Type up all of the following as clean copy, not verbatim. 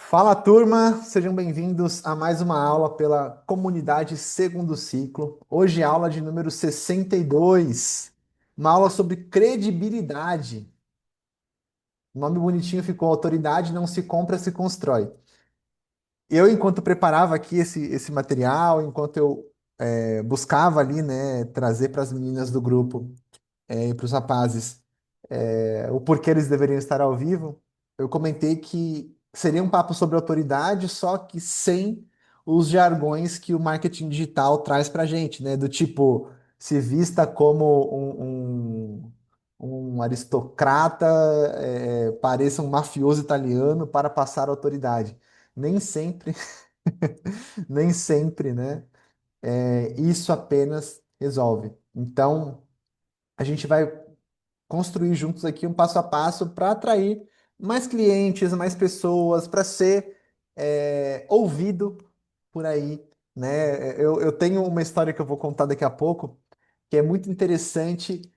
Fala, turma! Sejam bem-vindos a mais uma aula pela comunidade segundo ciclo. Hoje, aula de número 62, uma aula sobre credibilidade. O nome bonitinho ficou: autoridade não se compra, se constrói. Eu, enquanto preparava aqui esse material, enquanto eu buscava ali, né, trazer para as meninas do grupo e para os rapazes o porquê eles deveriam estar ao vivo, eu comentei que seria um papo sobre autoridade, só que sem os jargões que o marketing digital traz para a gente, né? Do tipo, se vista como um aristocrata, pareça um mafioso italiano para passar autoridade. Nem sempre, nem sempre, né? Isso apenas resolve. Então, a gente vai construir juntos aqui um passo a passo para atrair mais clientes, mais pessoas, para ser ouvido por aí, né? Eu tenho uma história que eu vou contar daqui a pouco, que é muito interessante,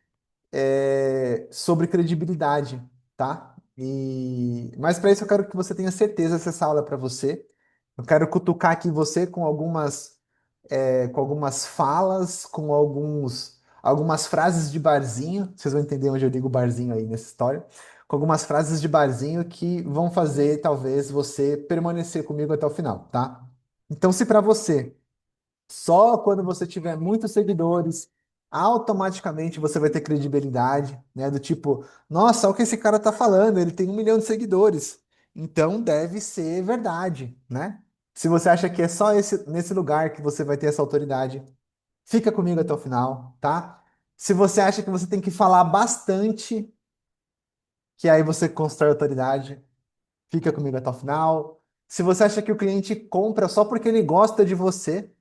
sobre credibilidade, tá? Mas para isso eu quero que você tenha certeza se essa aula é para você. Eu quero cutucar aqui você com algumas falas, com algumas frases de barzinho. Vocês vão entender onde eu digo barzinho aí nessa história. Com algumas frases de barzinho que vão fazer talvez você permanecer comigo até o final, tá? Então, se para você só quando você tiver muitos seguidores, automaticamente você vai ter credibilidade, né? Do tipo, nossa, olha o que esse cara tá falando, ele tem 1 milhão de seguidores. Então deve ser verdade, né? Se você acha que é só nesse lugar que você vai ter essa autoridade, fica comigo até o final, tá? Se você acha que você tem que falar bastante, que aí você constrói autoridade, fica comigo até o final. Se você acha que o cliente compra só porque ele gosta de você,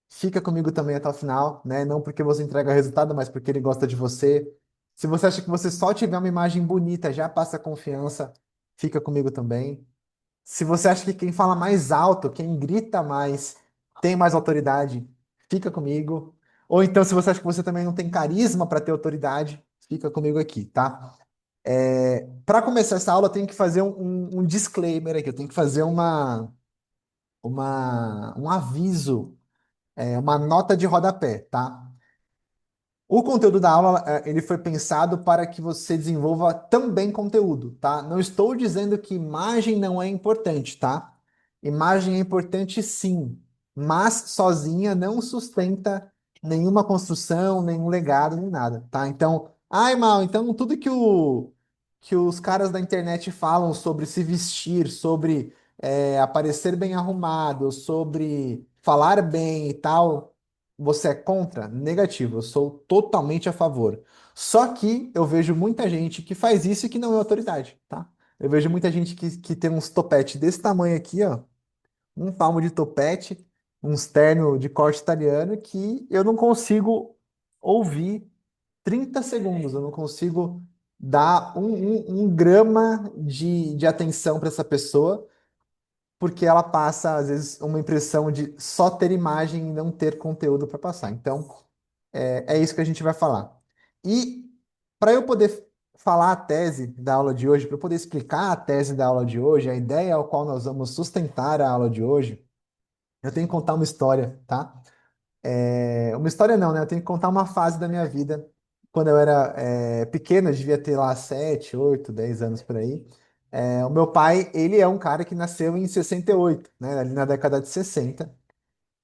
fica comigo também até o final, né? Não porque você entrega resultado, mas porque ele gosta de você. Se você acha que você só tiver uma imagem bonita já passa confiança, fica comigo também. Se você acha que quem fala mais alto, quem grita mais, tem mais autoridade, fica comigo. Ou então, se você acha que você também não tem carisma para ter autoridade, fica comigo aqui, tá? Para começar essa aula, eu tenho que fazer um disclaimer aqui, eu tenho que fazer um aviso, uma nota de rodapé, tá? O conteúdo da aula, ele foi pensado para que você desenvolva também conteúdo, tá? Não estou dizendo que imagem não é importante, tá? Imagem é importante sim, mas sozinha não sustenta nenhuma construção, nenhum legado, nem nada, tá? Então, ai, Mal, então tudo que os caras da internet falam sobre se vestir, sobre aparecer bem arrumado, sobre falar bem e tal, você é contra? Negativo, eu sou totalmente a favor. Só que eu vejo muita gente que faz isso e que não é autoridade, tá? Eu vejo muita gente que tem uns topete desse tamanho aqui, ó, um palmo de topete, uns terno de corte italiano, que eu não consigo ouvir 30 segundos, eu não consigo dar um grama de atenção para essa pessoa, porque ela passa, às vezes, uma impressão de só ter imagem e não ter conteúdo para passar. Então, é isso que a gente vai falar. E para eu poder falar a tese da aula de hoje, para eu poder explicar a tese da aula de hoje, a ideia ao qual nós vamos sustentar a aula de hoje, eu tenho que contar uma história, tá? Uma história não, né? Eu tenho que contar uma fase da minha vida. Quando eu era pequeno, eu devia ter lá 7, 8, 10 anos por aí. O meu pai, ele é um cara que nasceu em 68, né? Ali na década de 60.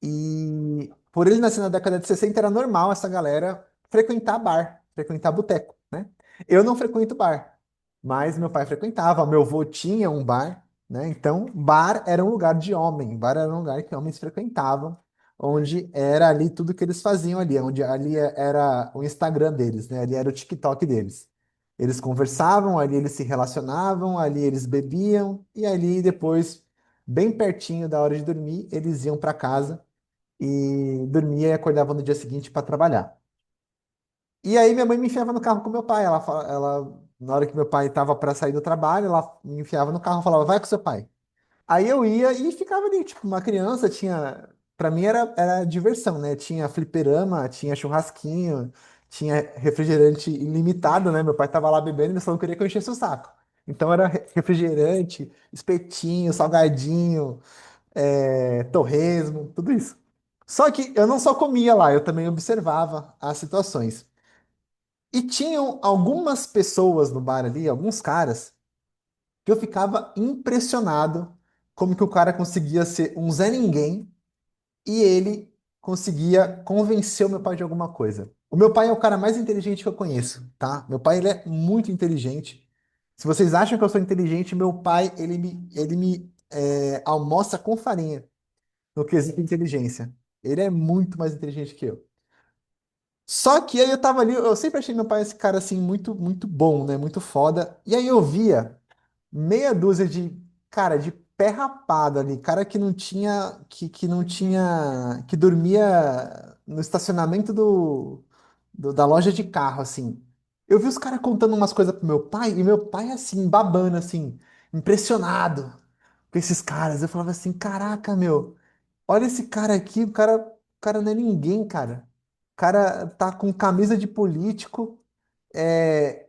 E por ele nascer na década de 60 era normal essa galera frequentar bar, frequentar boteco, né? Eu não frequento bar, mas meu pai frequentava, meu avô tinha um bar, né? Então, bar era um lugar de homem, bar era um lugar que homens frequentavam, onde era ali tudo que eles faziam ali, onde ali era o Instagram deles, né? Ali era o TikTok deles. Eles conversavam, ali eles se relacionavam, ali eles bebiam e ali depois, bem pertinho da hora de dormir, eles iam para casa e dormia e acordava no dia seguinte para trabalhar. E aí minha mãe me enfiava no carro com meu pai. Na hora que meu pai estava para sair do trabalho, ela me enfiava no carro e falava, vai com seu pai. Aí eu ia e ficava ali, tipo, uma criança tinha. Pra mim era diversão, né? Tinha fliperama, tinha churrasquinho, tinha refrigerante ilimitado, né? Meu pai tava lá bebendo e ele só não queria que eu enchesse o saco. Então era refrigerante, espetinho, salgadinho, torresmo, tudo isso. Só que eu não só comia lá, eu também observava as situações. E tinham algumas pessoas no bar ali, alguns caras, que eu ficava impressionado como que o cara conseguia ser um Zé Ninguém e ele conseguia convencer o meu pai de alguma coisa. O meu pai é o cara mais inteligente que eu conheço, tá? Meu pai, ele é muito inteligente. Se vocês acham que eu sou inteligente, meu pai, ele me almoça com farinha no quesito inteligência. Ele é muito mais inteligente que eu. Só que aí eu tava ali, eu sempre achei meu pai esse cara assim muito, muito bom, né? Muito foda. E aí eu via meia dúzia de cara de pé rapado ali, cara que não tinha, que dormia no estacionamento da loja de carro, assim. Eu vi os caras contando umas coisas pro meu pai e meu pai assim, babando assim, impressionado com esses caras. Eu falava assim, caraca, meu, olha esse cara aqui, o cara não é ninguém, cara. O cara tá com camisa de político. É,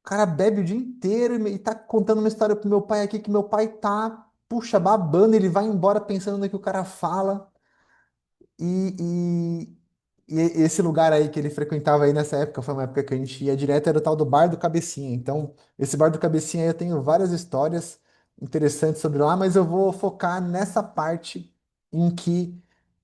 o cara bebe o dia inteiro e tá contando uma história pro meu pai aqui que meu pai tá, puxa, babando, ele vai embora pensando no que o cara fala. E, e esse lugar aí que ele frequentava aí nessa época, foi uma época que a gente ia direto, era o tal do Bar do Cabecinha. Então, esse Bar do Cabecinha aí eu tenho várias histórias interessantes sobre lá, mas eu vou focar nessa parte em que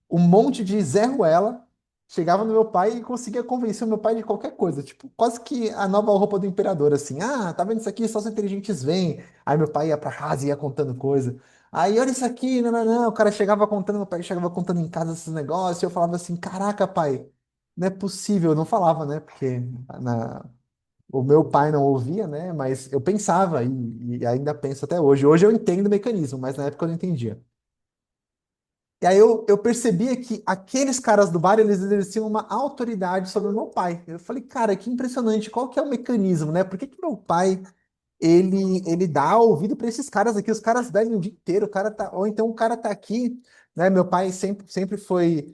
um monte de Zé Ruela chegava no meu pai e conseguia convencer o meu pai de qualquer coisa. Tipo, quase que a nova roupa do imperador, assim. Ah, tá vendo isso aqui? Só os inteligentes vêm. Aí meu pai ia pra casa e ia contando coisa. Aí, olha isso aqui, não, não, não. O cara chegava contando, meu pai chegava contando em casa esses negócios. E eu falava assim: caraca, pai, não é possível. Eu não falava, né? Porque o meu pai não ouvia, né? Mas eu pensava e ainda penso até hoje. Hoje eu entendo o mecanismo, mas na época eu não entendia. E aí eu percebia que aqueles caras do bar, eles exerciam uma autoridade sobre o meu pai. Eu falei, cara, que impressionante, qual que é o mecanismo, né? Por que que meu pai, ele dá ouvido para esses caras aqui? Os caras bebem o dia inteiro, o cara tá, ou então o cara tá aqui, né? Meu pai sempre foi,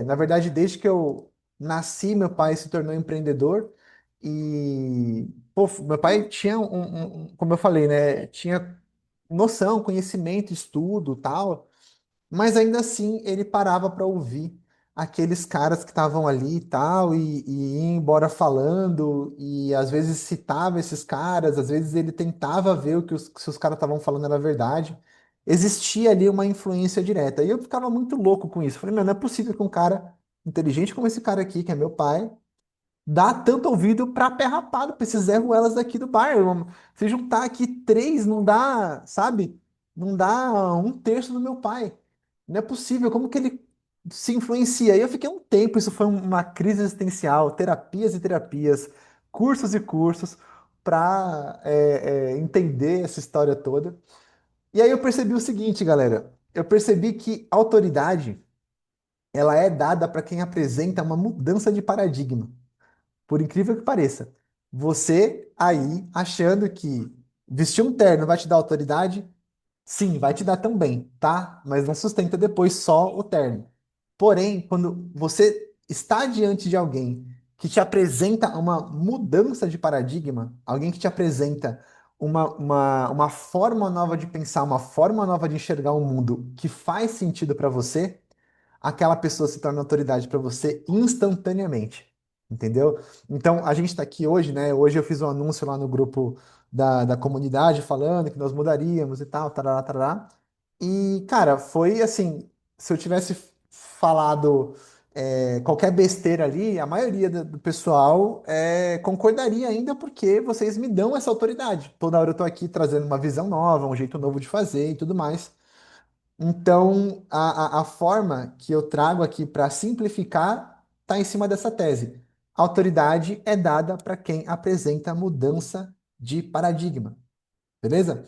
na verdade, desde que eu nasci, meu pai se tornou empreendedor e, pô, meu pai tinha como eu falei, né? Tinha noção, conhecimento, estudo, tal. Mas ainda assim, ele parava para ouvir aqueles caras que estavam ali e tal, e ia embora falando, e às vezes citava esses caras, às vezes ele tentava ver o que se os caras estavam falando era verdade. Existia ali uma influência direta. E eu ficava muito louco com isso. Falei, meu, não é possível que um cara inteligente como esse cara aqui, que é meu pai, dá tanto ouvido pra pé rapado, pra esses Zé Ruelas daqui do bar. Se juntar aqui três, não dá, sabe? Não dá um terço do meu pai. Não é possível, como que ele se influencia? E eu fiquei um tempo, isso foi uma crise existencial, terapias e terapias, cursos e cursos, para entender essa história toda. E aí eu percebi o seguinte, galera. Eu percebi que autoridade, ela é dada para quem apresenta uma mudança de paradigma. Por incrível que pareça. Você aí achando que vestir um terno vai te dar autoridade? Sim, vai te dar também, tá? Mas não sustenta depois só o terno. Porém, quando você está diante de alguém que te apresenta uma mudança de paradigma, alguém que te apresenta uma forma nova de pensar, uma forma nova de enxergar o mundo que faz sentido para você, aquela pessoa se torna autoridade para você instantaneamente. Entendeu? Então, a gente está aqui hoje, né? Hoje eu fiz um anúncio lá no grupo da comunidade falando que nós mudaríamos e tal, tarará, tarará. E, cara, foi assim: se eu tivesse falado qualquer besteira ali, a maioria do pessoal concordaria ainda porque vocês me dão essa autoridade. Toda hora eu tô aqui trazendo uma visão nova, um jeito novo de fazer e tudo mais. Então, a forma que eu trago aqui para simplificar está em cima dessa tese. Autoridade é dada para quem apresenta mudança de paradigma, beleza?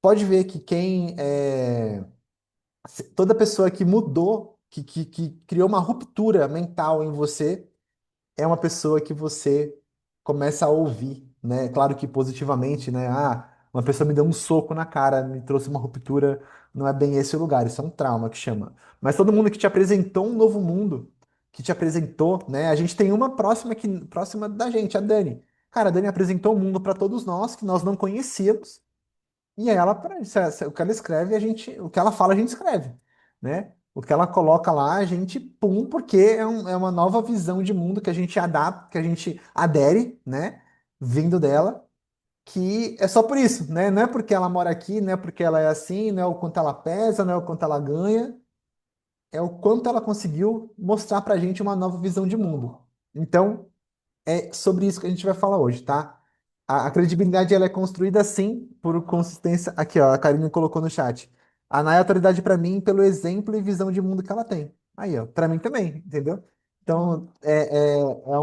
Pode ver que toda pessoa que mudou, que criou uma ruptura mental em você, é uma pessoa que você começa a ouvir, né? Claro que positivamente, né? Ah, uma pessoa me deu um soco na cara, me trouxe uma ruptura, não é bem esse o lugar, isso é um trauma que chama. Mas todo mundo que te apresentou um novo mundo, que te apresentou, né? A gente tem uma próxima da gente, a Dani. Cara, a Dani apresentou o mundo para todos nós, que nós não conhecíamos, e aí ela, o que ela escreve, o que ela fala, a gente escreve, né? O que ela coloca lá, a gente pum, porque é uma nova visão de mundo que a gente adapta, que a gente adere, né? Vindo dela, que é só por isso, né? Não é porque ela mora aqui, não é porque ela é assim, não é o quanto ela pesa, não é o quanto ela ganha, é o quanto ela conseguiu mostrar pra gente uma nova visão de mundo. Então, é sobre isso que a gente vai falar hoje, tá? A credibilidade ela é construída sim por consistência. Aqui, ó, a Karine colocou no chat. A Nai é autoridade para mim pelo exemplo e visão de mundo que ela tem. Aí, ó, para mim também, entendeu? Então, é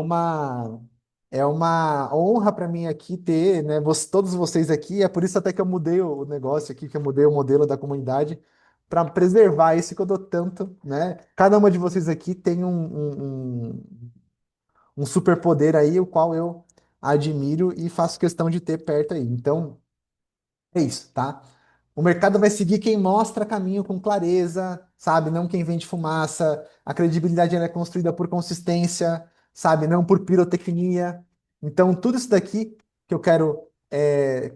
uma honra para mim aqui ter, né, todos vocês aqui. É por isso até que eu mudei o negócio aqui, que eu mudei o modelo da comunidade para preservar isso que eu dou tanto, né? Cada uma de vocês aqui tem um superpoder aí, o qual eu admiro e faço questão de ter perto aí. Então, é isso, tá? O mercado vai seguir quem mostra caminho com clareza, sabe? Não quem vende fumaça. A credibilidade ela é construída por consistência, sabe? Não por pirotecnia. Então, tudo isso daqui que eu quero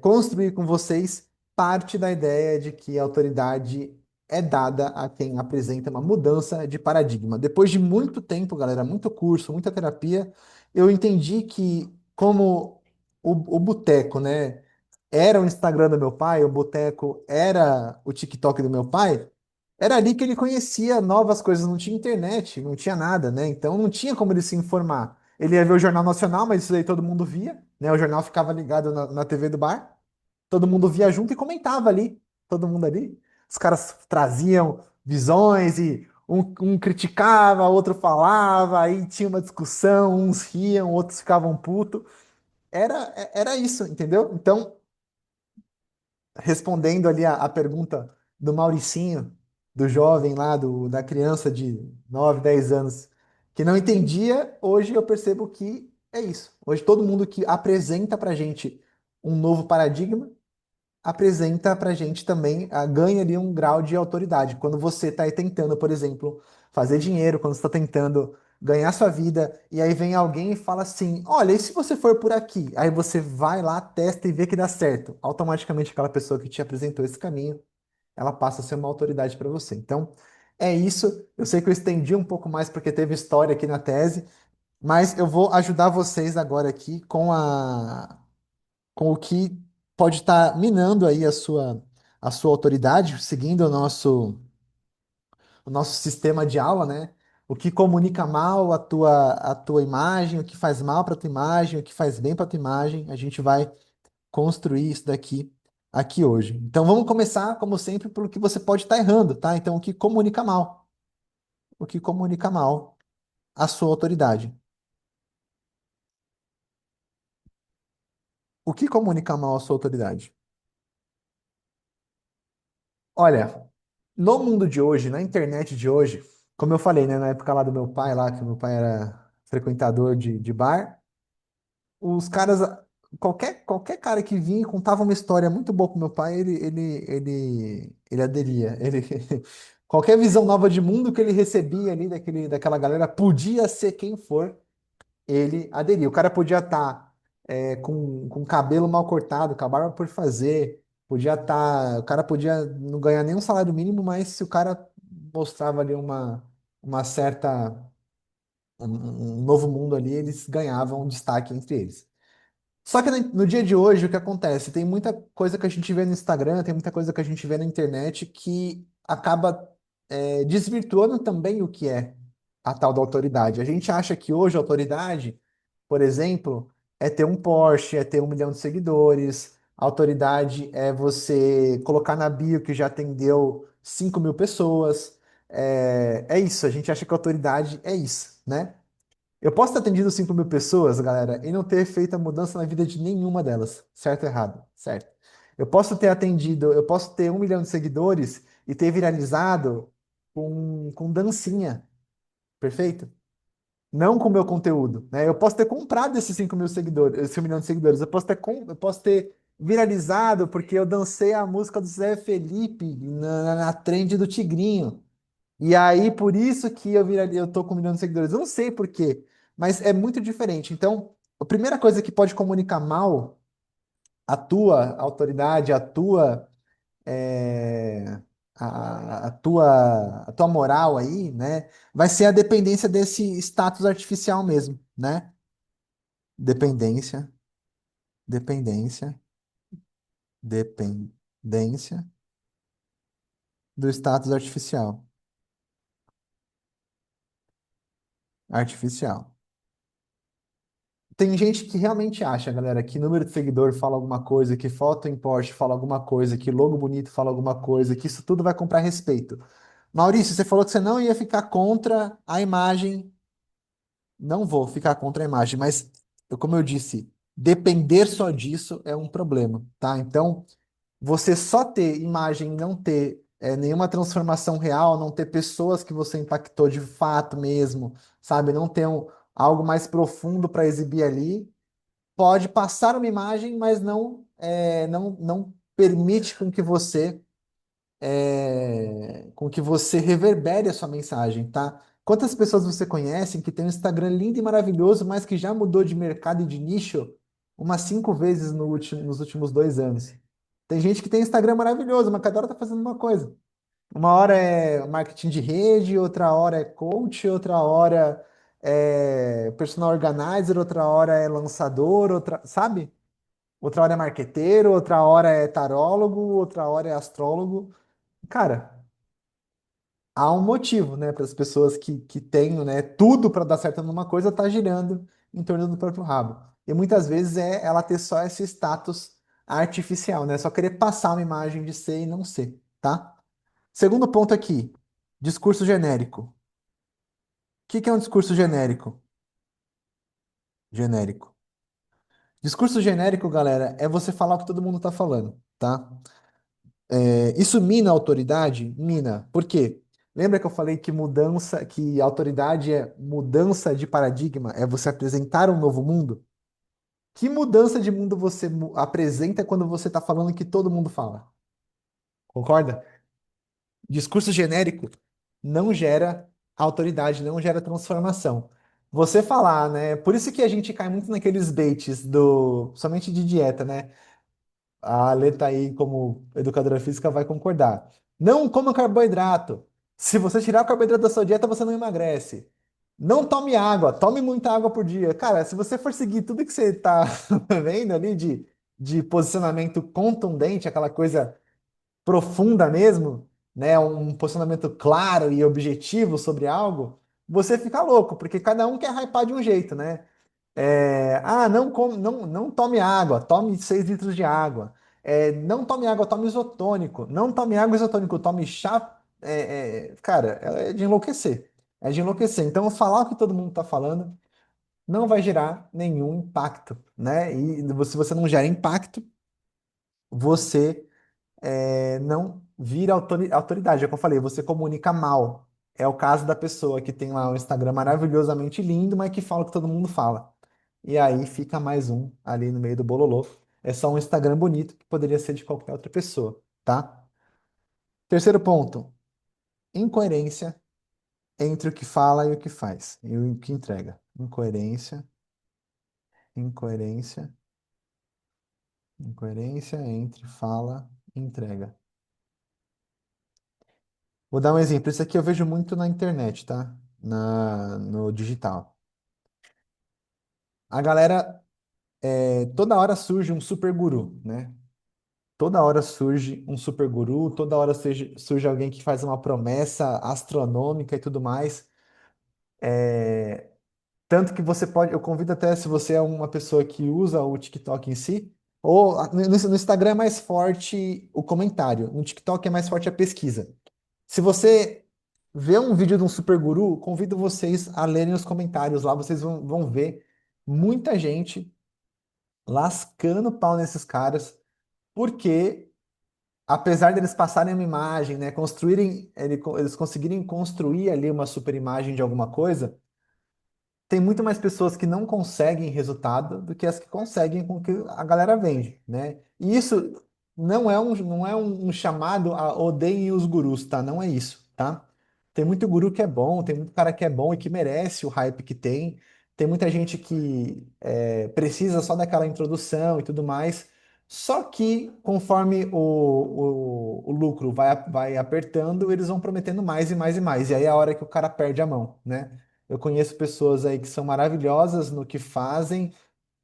construir com vocês parte da ideia de que a autoridade é dada a quem apresenta uma mudança de paradigma. Depois de muito tempo, galera, muito curso, muita terapia, eu entendi que como o boteco, né? Era o Instagram do meu pai, o boteco era o TikTok do meu pai, era ali que ele conhecia novas coisas, não tinha internet, não tinha nada, né? Então não tinha como ele se informar. Ele ia ver o Jornal Nacional, mas isso aí todo mundo via, né? O jornal ficava ligado na TV do bar, todo mundo via junto e comentava ali, todo mundo ali. Os caras traziam visões e um criticava, outro falava, aí tinha uma discussão, uns riam, outros ficavam putos. Era isso, entendeu? Então, respondendo ali a pergunta do Mauricinho, do jovem lá, da criança de 9 10 anos, que não entendia, hoje eu percebo que é isso. Hoje todo mundo que apresenta pra gente um novo paradigma, apresenta pra gente também, ganha ali um grau de autoridade. Quando você está tentando, por exemplo, fazer dinheiro, quando você está tentando ganhar sua vida, e aí vem alguém e fala assim: olha, e se você for por aqui? Aí você vai lá, testa e vê que dá certo. Automaticamente aquela pessoa que te apresentou esse caminho, ela passa a ser uma autoridade para você. Então, é isso. Eu sei que eu estendi um pouco mais porque teve história aqui na tese, mas eu vou ajudar vocês agora aqui com o que pode estar minando aí a sua autoridade, seguindo o nosso sistema de aula, né? O que comunica mal a tua imagem, o que faz mal para a tua imagem, o que faz bem para a tua imagem, a gente vai construir isso daqui aqui hoje. Então vamos começar, como sempre, pelo que você pode estar errando, tá? Então o que comunica mal? O que comunica mal a sua autoridade? O que comunica mal a sua autoridade? Olha, no mundo de hoje, na internet de hoje, como eu falei, né, na época lá do meu pai, lá, que meu pai era frequentador de bar, os caras, qualquer cara que vinha e contava uma história muito boa pro meu pai, ele aderia. Qualquer visão nova de mundo que ele recebia ali daquela galera, podia ser quem for, ele aderia. O cara podia estar com o cabelo mal cortado, com a barba por fazer, o cara podia não ganhar nem um salário mínimo, mas se o cara mostrava ali uma certa, um novo mundo ali, eles ganhavam um destaque entre eles. Só que no dia de hoje, o que acontece? Tem muita coisa que a gente vê no Instagram, tem muita coisa que a gente vê na internet que acaba desvirtuando também o que é a tal da autoridade. A gente acha que hoje a autoridade, por exemplo, é ter um Porsche, é ter 1 milhão de seguidores. A autoridade é você colocar na bio que já atendeu 5 mil pessoas. É isso, a gente acha que a autoridade é isso, né? Eu posso ter atendido 5 mil pessoas, galera, e não ter feito a mudança na vida de nenhuma delas. Certo ou errado? Certo. Eu posso ter 1 milhão de seguidores e ter viralizado com dancinha. Perfeito? Não com o meu conteúdo, né? Eu posso ter comprado esses 5 mil seguidores, esse 1 milhão de seguidores. Eu posso ter viralizado porque eu dancei a música do Zé Felipe na trend do Tigrinho. E aí, por isso que eu tô com 1 milhão de seguidores. Eu não sei por quê, mas é muito diferente. Então, a primeira coisa que pode comunicar mal a tua autoridade, é, a tua moral aí, né? Vai ser a dependência desse status artificial mesmo, né? Dependência, dependência, dependência do status artificial. Artificial. Tem gente que realmente acha, galera, que número de seguidor fala alguma coisa, que foto em Porsche fala alguma coisa, que logo bonito fala alguma coisa, que isso tudo vai comprar respeito. Maurício, você falou que você não ia ficar contra a imagem. Não vou ficar contra a imagem, mas, como eu disse, depender só disso é um problema, tá? Então, você só ter imagem e não ter nenhuma transformação real, não ter pessoas que você impactou de fato mesmo, sabe? Não ter algo mais profundo para exibir ali, pode passar uma imagem, mas não permite com que você reverbere a sua mensagem, tá? Quantas pessoas você conhece que tem um Instagram lindo e maravilhoso, mas que já mudou de mercado e de nicho umas 5 vezes nos últimos 2 anos? Tem gente que tem Instagram maravilhoso, mas cada hora tá fazendo uma coisa. Uma hora é marketing de rede, outra hora é coach, outra hora é personal organizer, outra hora é lançador, sabe? Outra hora é marqueteiro, outra hora é tarólogo, outra hora é astrólogo. Cara, há um motivo, né, para as pessoas que têm, né, tudo para dar certo numa coisa tá girando em torno do próprio rabo. E muitas vezes é ela ter só esse status artificial, né? Só querer passar uma imagem de ser e não ser, tá? Segundo ponto aqui, discurso genérico. O que é um discurso genérico? Genérico. Discurso genérico, galera, é você falar o que todo mundo tá falando, tá? Isso mina a autoridade? Mina. Por quê? Lembra que eu falei que mudança, que autoridade é mudança de paradigma, é você apresentar um novo mundo? Que mudança de mundo você apresenta quando você está falando que todo mundo fala? Concorda? Discurso genérico não gera autoridade, não gera transformação. Você falar, né? Por isso que a gente cai muito naqueles baits somente de dieta, né? A Ale tá aí como educadora física vai concordar. Não coma carboidrato. Se você tirar o carboidrato da sua dieta, você não emagrece. Não tome água, tome muita água por dia. Cara, se você for seguir tudo que você tá vendo ali de posicionamento contundente, aquela coisa profunda mesmo, né? Um posicionamento claro e objetivo sobre algo, você fica louco, porque cada um quer hypar de um jeito, né? Não tome água, tome 6 litros de água. Não tome água, tome isotônico. Não tome água isotônico, tome chá. Cara, é de enlouquecer. É de enlouquecer. Então, falar o que todo mundo está falando não vai gerar nenhum impacto, né? E se você não gera impacto, você não vira autoridade. É o que eu falei, você comunica mal. É o caso da pessoa que tem lá um Instagram maravilhosamente lindo, mas que fala o que todo mundo fala. E aí fica mais um ali no meio do bololô. É só um Instagram bonito que poderia ser de qualquer outra pessoa, tá? Terceiro ponto, incoerência entre o que fala e o que faz, e o que entrega. Incoerência, incoerência, incoerência entre fala e entrega. Vou dar um exemplo. Isso aqui eu vejo muito na internet, tá? No digital. A galera, toda hora surge um super guru, né? Toda hora surge um super guru, toda hora surge alguém que faz uma promessa astronômica e tudo mais. Tanto que você pode, eu convido até se você é uma pessoa que usa o TikTok em si, ou no Instagram é mais forte o comentário, no TikTok é mais forte a pesquisa. Se você vê um vídeo de um super guru, convido vocês a lerem os comentários lá, vocês vão ver muita gente lascando pau nesses caras, porque apesar deles passarem uma imagem, né, eles conseguirem construir ali uma super imagem de alguma coisa, tem muito mais pessoas que não conseguem resultado do que as que conseguem com que a galera vende, né? E isso não é um chamado a odeiem os gurus, tá? Não é isso, tá? Tem muito guru que é bom, tem muito cara que é bom e que merece o hype que tem. Tem muita gente que precisa só daquela introdução e tudo mais. Só que conforme o lucro vai apertando, eles vão prometendo mais e mais e mais. E aí é a hora que o cara perde a mão, né? Eu conheço pessoas aí que são maravilhosas no que fazem,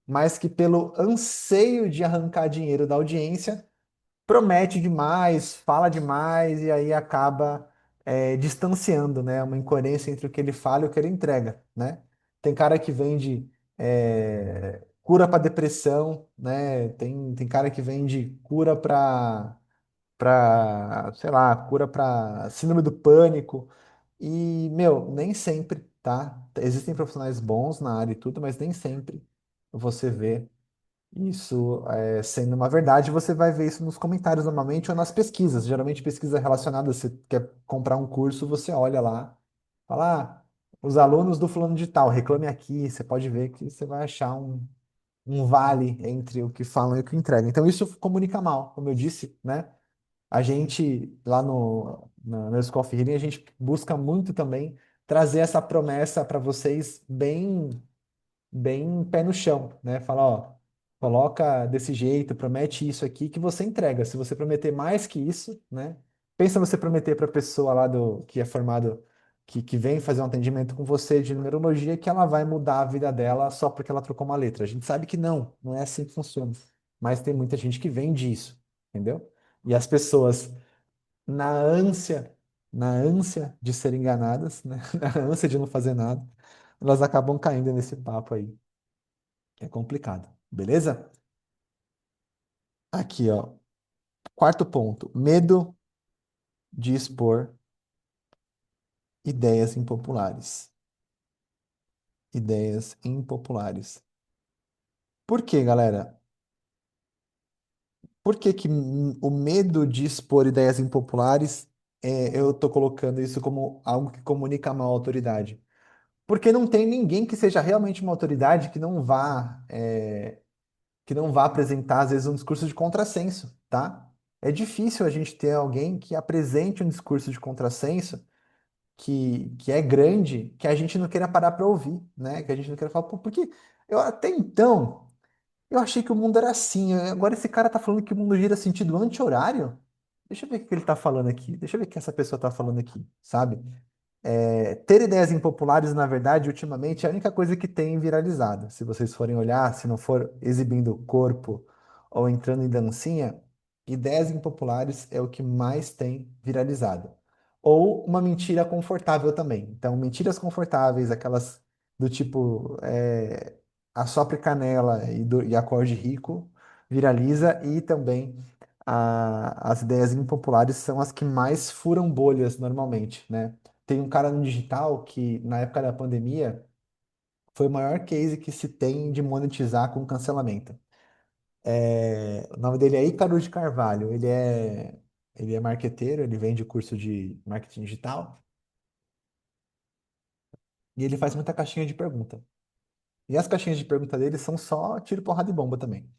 mas que pelo anseio de arrancar dinheiro da audiência, promete demais, fala demais e aí acaba distanciando, né? Uma incoerência entre o que ele fala e o que ele entrega, né? Tem cara que vende cura para depressão, né? Tem cara que vende cura sei lá, cura para síndrome do pânico. E, meu, nem sempre, tá? Existem profissionais bons na área e tudo, mas nem sempre você vê isso sendo uma verdade. Você vai ver isso nos comentários normalmente ou nas pesquisas. Geralmente pesquisa relacionada, você quer comprar um curso, você olha lá, fala, os alunos do fulano de tal, reclame aqui. Você pode ver que você vai achar um vale entre o que falam e o que entregam. Então isso comunica mal, como eu disse, né? A gente, lá no School of Healing, a gente busca muito também trazer essa promessa para vocês bem pé no chão, né? Fala, ó, coloca desse jeito, promete isso aqui que você entrega. Se você prometer mais que isso, né? Pensa você prometer para a pessoa lá do que é formado, que vem fazer um atendimento com você de numerologia, que ela vai mudar a vida dela só porque ela trocou uma letra. A gente sabe que não é assim que funciona. Mas tem muita gente que vende isso, entendeu? E as pessoas, na ânsia, na ânsia de serem enganadas, né? Na ânsia de não fazer nada, elas acabam caindo nesse papo aí. É complicado, beleza? Aqui, ó. Quarto ponto: medo de expor ideias impopulares. Ideias impopulares. Por quê, galera? Por que que o medo de expor ideias impopulares, eu tô colocando isso como algo que comunica mal à autoridade? Porque não tem ninguém que seja realmente uma autoridade que não vá apresentar, às vezes, um discurso de contrassenso, tá? É difícil a gente ter alguém que apresente um discurso de contrassenso que é grande, que a gente não queira parar para ouvir, né? Que a gente não queira falar, pô, porque eu até então eu achei que o mundo era assim. Agora esse cara tá falando que o mundo gira sentido anti-horário? Deixa eu ver o que ele tá falando aqui. Deixa eu ver o que essa pessoa tá falando aqui, sabe? Ter ideias impopulares, na verdade, ultimamente é a única coisa que tem viralizado. Se vocês forem olhar, se não for exibindo o corpo ou entrando em dancinha, ideias impopulares é o que mais tem viralizado. Ou uma mentira confortável também. Então, mentiras confortáveis, aquelas do tipo assopre canela e acorde rico, viraliza, e também as ideias impopulares são as que mais furam bolhas normalmente, né? Tem um cara no digital que, na época da pandemia, foi o maior case que se tem de monetizar com cancelamento. O nome dele é Ícaro de Carvalho. Ele é marqueteiro, ele vende curso de marketing digital e ele faz muita caixinha de pergunta. E as caixinhas de pergunta dele são só tiro, porrada e bomba também.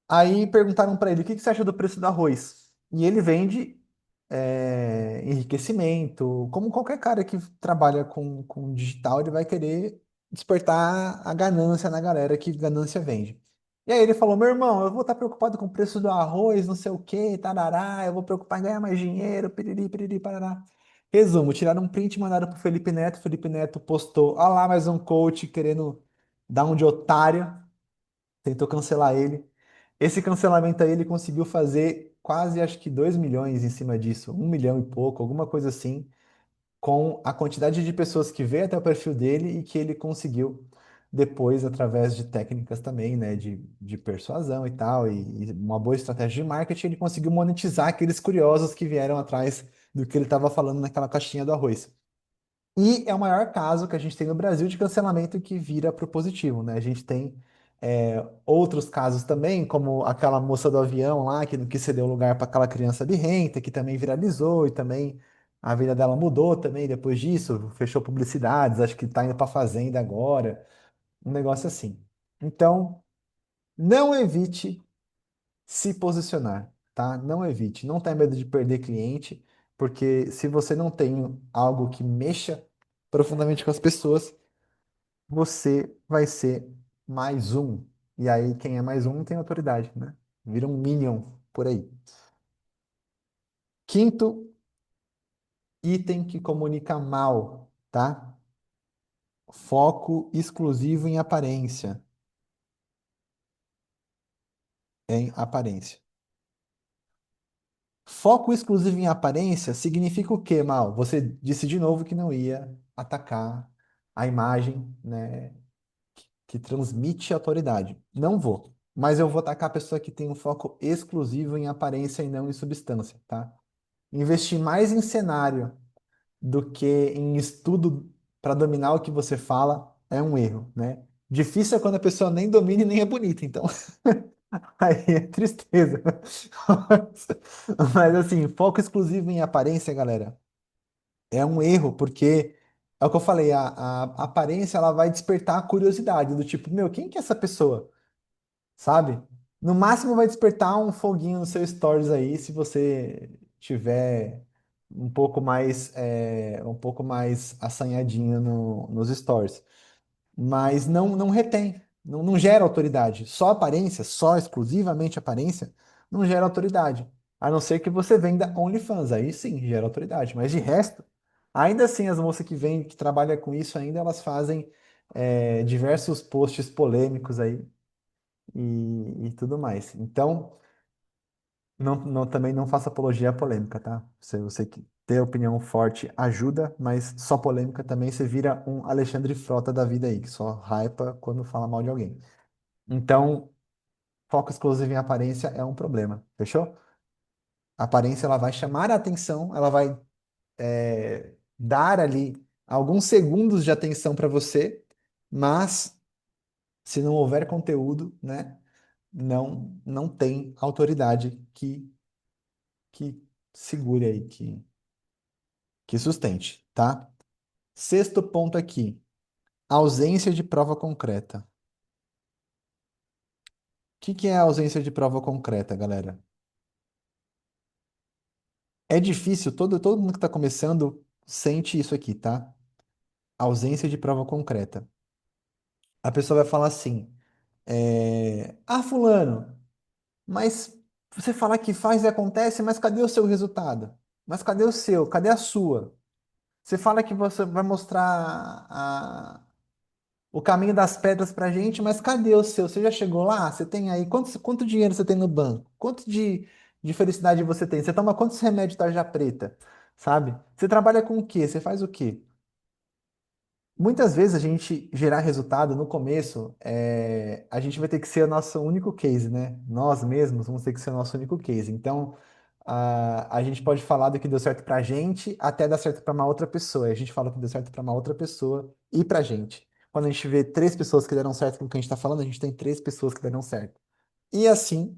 Aí perguntaram para ele, o que que você acha do preço do arroz? E ele vende enriquecimento, como qualquer cara que trabalha com digital, ele vai querer despertar a ganância na galera que ganância vende. E aí ele falou, meu irmão, eu vou estar preocupado com o preço do arroz, não sei o quê, tarará, eu vou preocupar em ganhar mais dinheiro, piriri, piriri, parará. Resumo, tiraram um print e mandaram pro Felipe Neto postou, ah lá, mais um coach querendo dar um de otário, tentou cancelar ele. Esse cancelamento aí ele conseguiu fazer quase, acho que 2 milhões em cima disso, 1 milhão e pouco, alguma coisa assim, com a quantidade de pessoas que veio até o perfil dele e que ele conseguiu depois, através de técnicas também, né, de persuasão e tal, e uma boa estratégia de marketing, ele conseguiu monetizar aqueles curiosos que vieram atrás do que ele estava falando naquela caixinha do arroz. E é o maior caso que a gente tem no Brasil de cancelamento que vira para o positivo, né? A gente tem outros casos também, como aquela moça do avião lá que não quis ceder o lugar para aquela criança birrenta, que também viralizou e também a vida dela mudou também depois disso, fechou publicidades, acho que está indo para fazenda agora, um negócio assim. Então, não evite se posicionar, tá? Não evite, não tenha medo de perder cliente, porque se você não tem algo que mexa profundamente com as pessoas, você vai ser mais um. E aí, quem é mais um não tem autoridade, né? Vira um minion por aí. Quinto item que comunica mal, tá? Foco exclusivo em aparência. Em aparência. Foco exclusivo em aparência significa o quê, Mal? Você disse de novo que não ia atacar a imagem, né, que transmite autoridade. Não vou. Mas eu vou atacar a pessoa que tem um foco exclusivo em aparência e não em substância, tá? Investir mais em cenário do que em estudo para dominar o que você fala é um erro, né? Difícil é quando a pessoa nem domina e nem é bonita, então aí é tristeza. Mas assim, foco exclusivo em aparência, galera, é um erro, porque é o que eu falei, a aparência ela vai despertar a curiosidade, do tipo, meu, quem que é essa pessoa? Sabe? No máximo vai despertar um foguinho no seu stories aí, se você tiver um pouco mais assanhadinho nos stories. Mas não retém, não gera autoridade. Só aparência, só exclusivamente aparência, não gera autoridade. A não ser que você venda OnlyFans, aí sim gera autoridade. Mas de resto, ainda assim as moças que vêm, que trabalham com isso ainda, elas fazem diversos posts polêmicos aí e tudo mais. Então, também não faça apologia à polêmica, tá? Você que ter opinião forte ajuda, mas só polêmica também você vira um Alexandre Frota da vida aí, que só hypa quando fala mal de alguém. Então, foco exclusivo em aparência é um problema, fechou? A aparência ela vai chamar a atenção, ela vai dar ali alguns segundos de atenção para você, mas se não houver conteúdo, né, não tem autoridade que segure aí, que sustente, tá? Sexto ponto aqui, ausência de prova concreta. O que é a ausência de prova concreta, galera? É difícil, todo mundo que está começando sente isso aqui, tá? Ausência de prova concreta. A pessoa vai falar assim, fulano, mas você fala que faz e acontece, mas cadê o seu resultado? Mas cadê o seu? Cadê a sua? Você fala que você vai mostrar o caminho das pedras pra gente, mas cadê o seu? Você já chegou lá? Você tem aí? Quanto dinheiro você tem no banco? Quanto de felicidade você tem? Você toma quantos remédios tarja preta? Sabe? Você trabalha com o quê? Você faz o quê? Muitas vezes a gente gerar resultado no começo, a gente vai ter que ser o nosso único case, né? Nós mesmos vamos ter que ser o nosso único case. Então, a gente pode falar do que deu certo pra gente até dar certo pra uma outra pessoa. E a gente fala o que deu certo pra uma outra pessoa e pra gente. Quando a gente vê três pessoas que deram certo com o que a gente está falando, a gente tem três pessoas que deram certo. E assim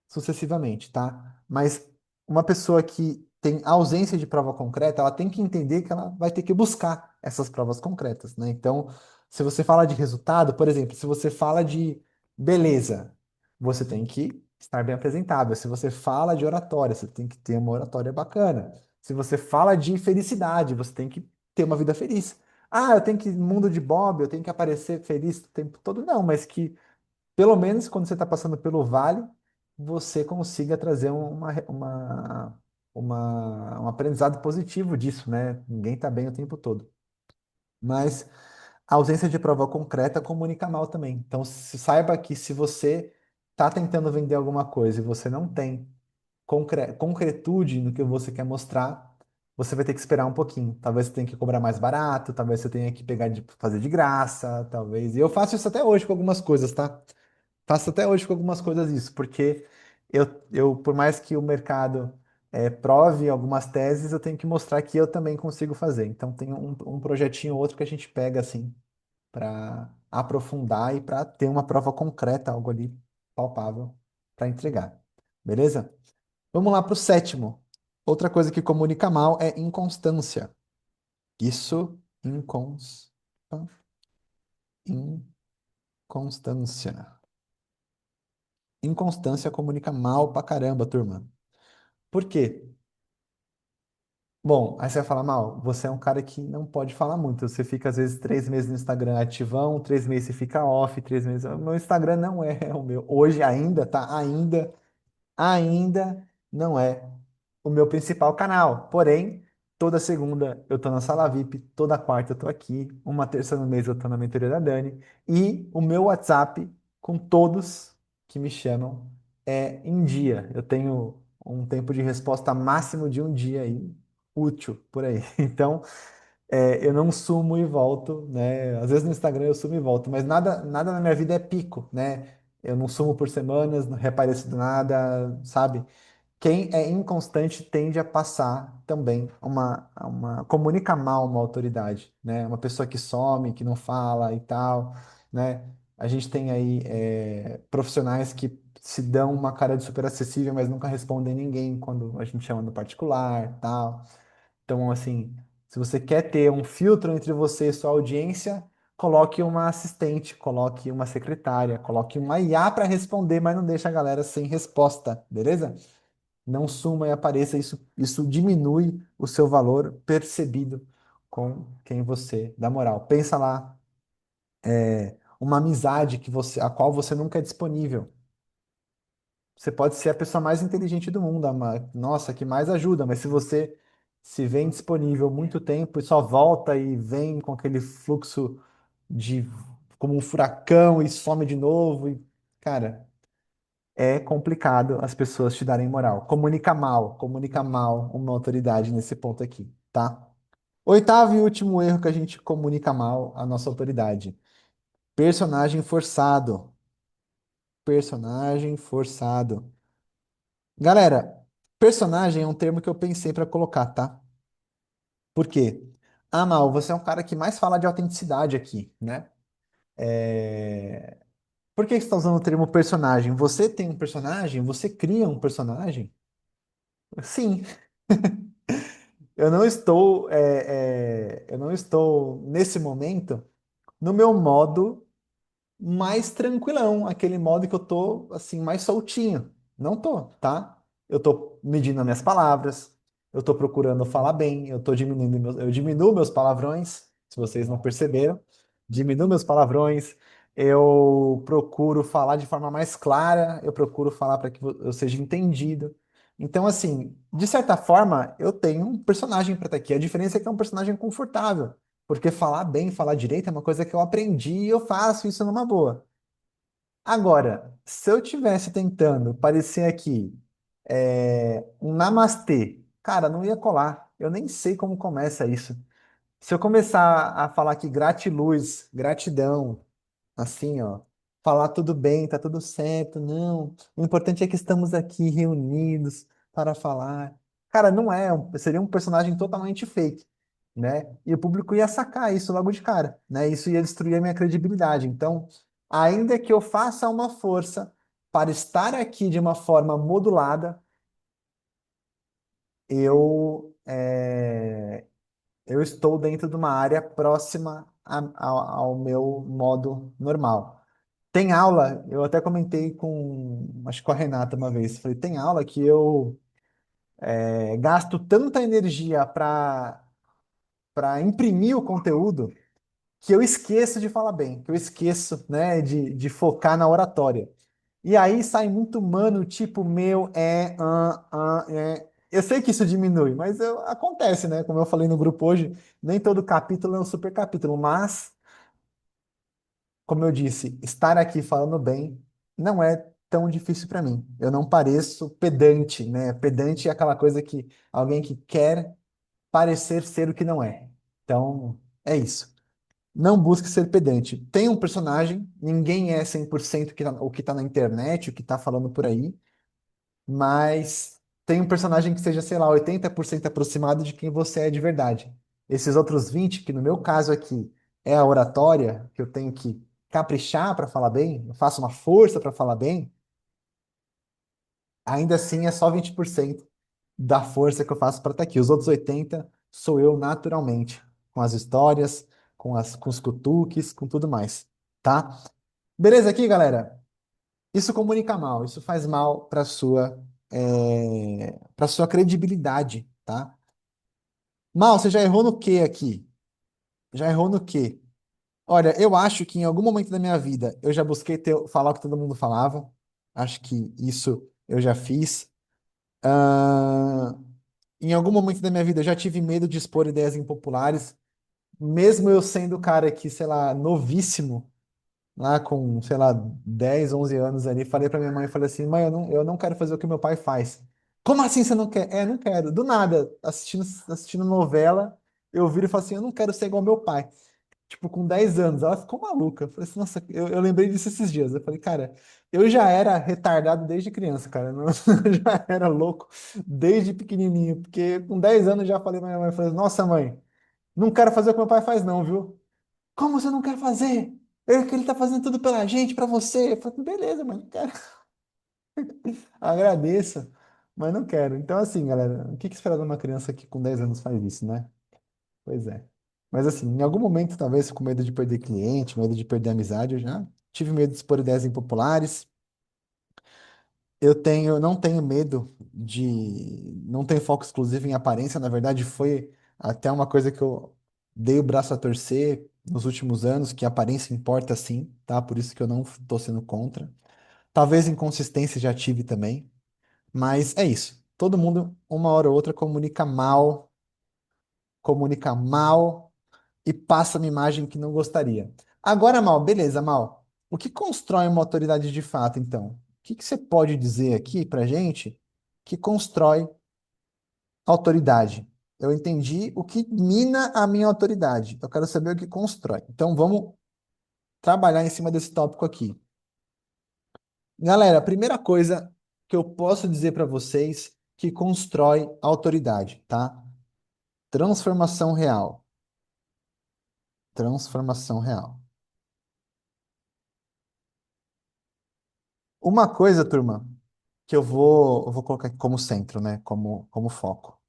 sucessivamente, tá? Mas uma pessoa que tem ausência de prova concreta, ela tem que entender que ela vai ter que buscar essas provas concretas, né? Então, se você fala de resultado, por exemplo, se você fala de beleza, você tem que estar bem apresentável. Se você fala de oratória, você tem que ter uma oratória bacana. Se você fala de felicidade, você tem que ter uma vida feliz. Ah, eu tenho que mundo de Bob, eu tenho que aparecer feliz o tempo todo, não, mas que pelo menos quando você está passando pelo vale, você consiga trazer um aprendizado positivo disso, né? Ninguém está bem o tempo todo. Mas a ausência de prova concreta comunica mal também. Então, saiba que se você está tentando vender alguma coisa e você não tem concretude no que você quer mostrar, você vai ter que esperar um pouquinho. Talvez você tenha que cobrar mais barato, talvez você tenha que fazer de graça, talvez. E eu faço isso até hoje com algumas coisas, tá? Faço até hoje com algumas coisas isso, porque por mais que o mercado prove algumas teses, eu tenho que mostrar que eu também consigo fazer. Então tem um projetinho ou outro que a gente pega assim para aprofundar e para ter uma prova concreta, algo ali palpável para entregar. Beleza? Vamos lá para o sétimo. Outra coisa que comunica mal é inconstância. Isso, inconstância. Inconstância comunica mal pra caramba, turma. Por quê? Bom, aí você vai falar, mal, você é um cara que não pode falar muito. Você fica, às vezes, 3 meses no Instagram ativão, 3 meses você fica off, 3 meses. O meu Instagram não é o meu. Hoje ainda, tá? Ainda não é o meu principal canal. Porém, toda segunda eu tô na sala VIP, toda quarta eu tô aqui, uma terça no mês eu tô na mentoria da Dani, e o meu WhatsApp com todos que me chamam é em dia. Eu tenho um tempo de resposta máximo de um dia aí, útil por aí. Então, eu não sumo e volto, né? Às vezes no Instagram eu sumo e volto, mas nada na minha vida é pico, né? Eu não sumo por semanas, não reapareço do nada, sabe? Quem é inconstante tende a passar também comunica mal uma autoridade, né? Uma pessoa que some, que não fala e tal, né? A gente tem aí profissionais que se dão uma cara de super acessível, mas nunca respondem ninguém quando a gente chama no particular, tal. Então, assim, se você quer ter um filtro entre você e sua audiência, coloque uma assistente, coloque uma secretária, coloque uma IA para responder, mas não deixe a galera sem resposta, beleza? Não suma e apareça, isso diminui o seu valor percebido com quem você dá moral. Pensa lá, uma amizade a qual você nunca é disponível. Você pode ser a pessoa mais inteligente do mundo, nossa, que mais ajuda, mas se você se vê indisponível muito tempo e só volta e vem com aquele fluxo de como um furacão e some de novo, cara, é complicado as pessoas te darem moral. Comunica mal uma autoridade nesse ponto aqui, tá? Oitavo e último erro que a gente comunica mal a nossa autoridade. Personagem forçado. Personagem forçado. Galera, personagem é um termo que eu pensei para colocar, tá? Por quê? Ah, Mal, você é um cara que mais fala de autenticidade aqui, né? Por que você está usando o termo personagem? Você tem um personagem? Você cria um personagem? Sim, eu não estou nesse momento no meu modo mais tranquilão, aquele modo que eu tô assim mais soltinho. Não tô, tá? Eu tô medindo as minhas palavras, eu tô procurando falar bem, eu diminuo meus palavrões, se vocês não perceberam, diminuo meus palavrões, eu procuro falar de forma mais clara, eu procuro falar para que eu seja entendido. Então, assim, de certa forma, eu tenho um personagem para estar aqui. A diferença é que é um personagem confortável. Porque falar bem, falar direito é uma coisa que eu aprendi e eu faço isso numa boa. Agora, se eu tivesse tentando parecer aqui um namastê, cara, não ia colar. Eu nem sei como começa isso. Se eu começar a falar aqui gratiluz, gratidão, assim, ó, falar tudo bem, tá tudo certo, não. O importante é que estamos aqui reunidos para falar. Cara, não é, seria um personagem totalmente fake, né? E o público ia sacar isso logo de cara, né? Isso ia destruir a minha credibilidade. Então, ainda que eu faça uma força para estar aqui de uma forma modulada, eu, eu estou dentro de uma área próxima ao meu modo normal. Tem aula, eu até comentei acho que com a Renata uma vez, falei, tem aula que eu gasto tanta energia para imprimir o conteúdo que eu esqueço de falar bem, que eu esqueço, né, de focar na oratória. E aí sai muito mano, tipo meu, é. Eu sei que isso diminui, mas acontece, né? Como eu falei no grupo hoje, nem todo capítulo é um super capítulo, mas como eu disse, estar aqui falando bem não é tão difícil para mim. Eu não pareço pedante, né? Pedante é aquela coisa que alguém que quer parecer ser o que não é. Então, é isso. Não busque ser pedante. Tem um personagem, ninguém é 100% o que tá na internet, o que tá falando por aí, mas tem um personagem que seja, sei lá, 80% aproximado de quem você é de verdade. Esses outros 20, que no meu caso aqui é a oratória, que eu tenho que caprichar para falar bem, eu faço uma força para falar bem, ainda assim é só 20% da força que eu faço para estar aqui. Os outros 80 sou eu naturalmente, com as histórias, com os cutuques, com tudo mais, tá? Beleza aqui, galera? Isso comunica mal, isso faz mal para sua credibilidade, tá? Mal, você já errou no quê aqui? Já errou no quê? Olha, eu acho que em algum momento da minha vida eu já busquei falar o que todo mundo falava. Acho que isso eu já fiz. Ah, em algum momento da minha vida eu já tive medo de expor ideias impopulares, mesmo eu sendo o cara que, sei lá, novíssimo, lá com, sei lá, 10, 11 anos ali, falei pra minha mãe, falei assim, mãe, eu não quero fazer o que meu pai faz. Como assim você não quer? É, não quero. Do nada, assistindo novela, eu viro e falo assim, eu não quero ser igual ao meu pai. Tipo, com 10 anos, ela ficou maluca. Eu falei assim, nossa, eu lembrei disso esses dias. Eu falei, cara, eu já era retardado desde criança, cara. Eu já era louco desde pequenininho. Porque com 10 anos eu já falei pra minha mãe, eu falei, nossa, mãe, não quero fazer o que meu pai faz, não, viu? Como você não quer fazer? Que ele tá fazendo tudo pela gente, pra você. Eu falei, beleza, mãe, não quero. Agradeço, mas não quero. Então, assim, galera, o que que esperar de uma criança que com 10 anos faz isso, né? Pois é. Mas assim, em algum momento, talvez com medo de perder cliente, medo de perder amizade, eu já tive medo de expor ideias impopulares. Não tenho medo não tenho foco exclusivo em aparência. Na verdade, foi até uma coisa que eu dei o braço a torcer nos últimos anos, que a aparência importa sim, tá? Por isso que eu não estou sendo contra. Talvez inconsistência já tive também, mas é isso. Todo mundo, uma hora ou outra, comunica mal e passa uma imagem que não gostaria. Agora, Mal, beleza, Mal. O que constrói uma autoridade de fato, então? O que que você pode dizer aqui pra gente que constrói autoridade? Eu entendi o que mina a minha autoridade. Eu quero saber o que constrói. Então, vamos trabalhar em cima desse tópico aqui. Galera, a primeira coisa que eu posso dizer para vocês que constrói autoridade, tá? Transformação real. Transformação real. Uma coisa, turma, que eu vou colocar aqui como centro, né? Como foco.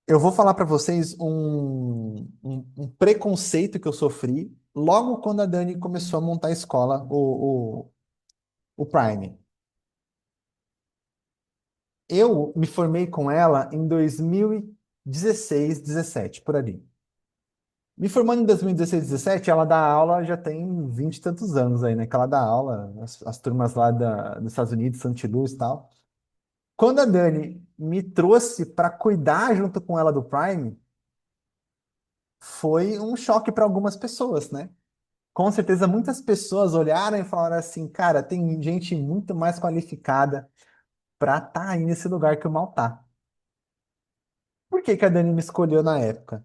Eu vou falar para vocês um preconceito que eu sofri logo quando a Dani começou a montar a escola, o Prime. Eu me formei com ela em 2016, 17, por ali. Me formando em 2016, 17, ela dá aula já tem 20 e tantos anos aí, né? Que ela dá aula, as turmas lá dos Estados Unidos, St. Louis e tal. Quando a Dani me trouxe para cuidar junto com ela do Prime, foi um choque para algumas pessoas, né? Com certeza muitas pessoas olharam e falaram assim, cara, tem gente muito mais qualificada para estar aí nesse lugar que o Mal tá. Por que que a Dani me escolheu na época?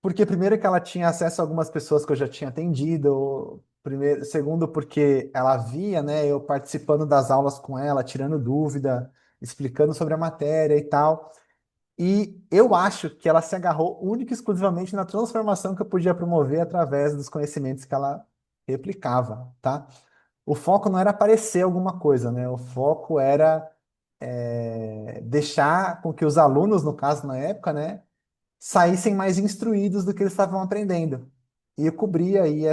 Porque primeiro que ela tinha acesso a algumas pessoas que eu já tinha atendido, primeiro, segundo porque ela via, né, eu participando das aulas com ela, tirando dúvida, explicando sobre a matéria e tal. E eu acho que ela se agarrou única e exclusivamente na transformação que eu podia promover através dos conhecimentos que ela replicava, tá? O foco não era aparecer alguma coisa, né? O foco era deixar com que os alunos, no caso na época, né, saíssem mais instruídos do que eles estavam aprendendo. E eu cobria aí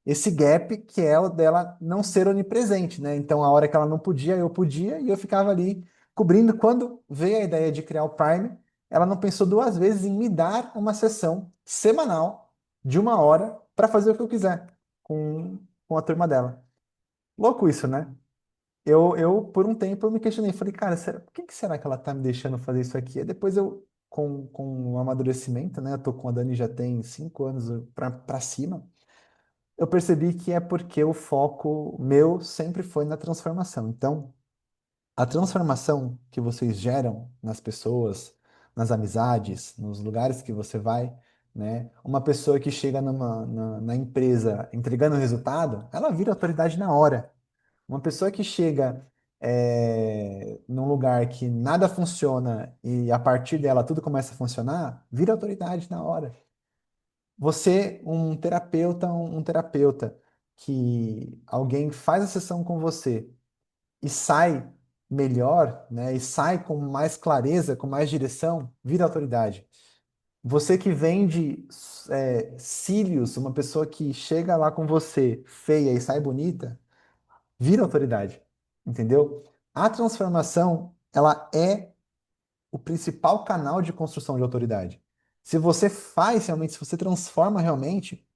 esse gap que é o dela não ser onipresente, né? Então, a hora que ela não podia, eu podia, e eu ficava ali cobrindo. Quando veio a ideia de criar o Prime, ela não pensou duas vezes em me dar uma sessão semanal de 1 hora para fazer o que eu quiser com a turma dela. Louco isso, né? Por um tempo, eu me questionei. Falei, cara, por que que será que ela tá me deixando fazer isso aqui? Aí depois com o amadurecimento, né? Eu tô com a Dani já tem 5 anos pra cima. Eu percebi que é porque o foco meu sempre foi na transformação. Então, a transformação que vocês geram nas pessoas, nas amizades, nos lugares que você vai, né? Uma pessoa que chega na empresa entregando o resultado, ela vira autoridade na hora. Uma pessoa que chega num lugar que nada funciona e a partir dela tudo começa a funcionar, vira autoridade na hora. Você, um terapeuta que alguém faz a sessão com você e sai melhor, né, e sai com mais clareza, com mais direção, vira autoridade. Você que vende cílios, uma pessoa que chega lá com você feia e sai bonita, vira autoridade, entendeu? A transformação, ela é o principal canal de construção de autoridade. Se você faz realmente, se você transforma realmente,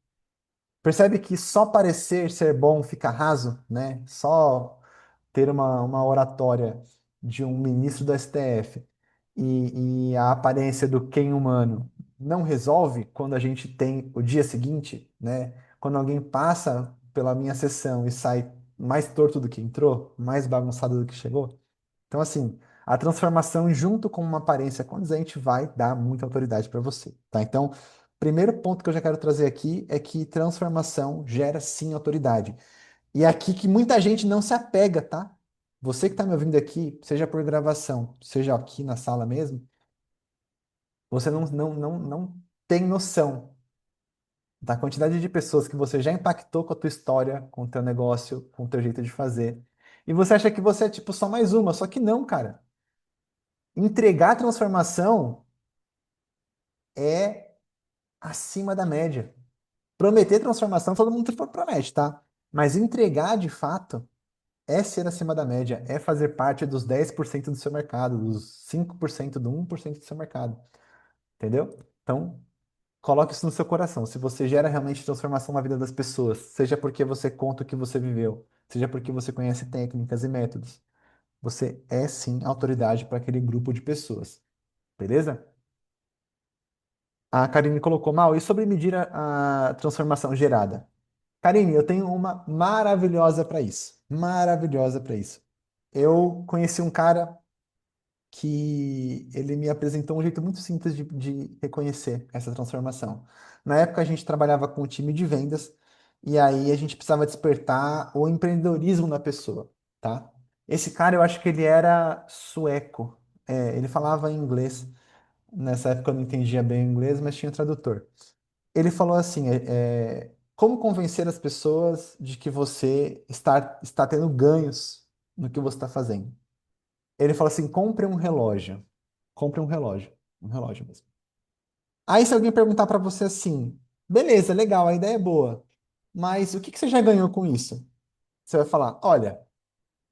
percebe que só parecer ser bom fica raso, né? Só ter uma oratória de um ministro do STF e a aparência do Ken humano não resolve quando a gente tem o dia seguinte, né? Quando alguém passa pela minha sessão e sai mais torto do que entrou, mais bagunçado do que chegou. Então, assim, a transformação junto com uma aparência condizente vai dar muita autoridade para você, tá? Então, primeiro ponto que eu já quero trazer aqui é que transformação gera sim autoridade. E é aqui que muita gente não se apega, tá? Você que está me ouvindo aqui, seja por gravação, seja aqui na sala mesmo, você não tem noção da quantidade de pessoas que você já impactou com a tua história, com o teu negócio, com o teu jeito de fazer. E você acha que você é tipo só mais uma, só que não, cara. Entregar a transformação é acima da média. Prometer transformação, todo mundo promete, tá? Mas entregar de fato é ser acima da média, é fazer parte dos 10% do seu mercado, dos 5% do 1% do seu mercado. Entendeu? Então, coloque isso no seu coração. Se você gera realmente transformação na vida das pessoas, seja porque você conta o que você viveu, seja porque você conhece técnicas e métodos, você é sim autoridade para aquele grupo de pessoas. Beleza? A Karine colocou mal. E sobre medir a transformação gerada? Karine, eu tenho uma maravilhosa para isso. Maravilhosa para isso. Eu conheci um cara que ele me apresentou um jeito muito simples de reconhecer essa transformação. Na época, a gente trabalhava com o time de vendas e aí a gente precisava despertar o empreendedorismo na pessoa, tá? Esse cara, eu acho que ele era sueco. É, ele falava em inglês. Nessa época eu não entendia bem o inglês, mas tinha tradutor. Ele falou assim: como convencer as pessoas de que você está tendo ganhos no que você está fazendo? Ele falou assim: compre um relógio. Compre um relógio. Um relógio mesmo. Aí, se alguém perguntar para você assim: beleza, legal, a ideia é boa, mas o que que você já ganhou com isso? Você vai falar: olha,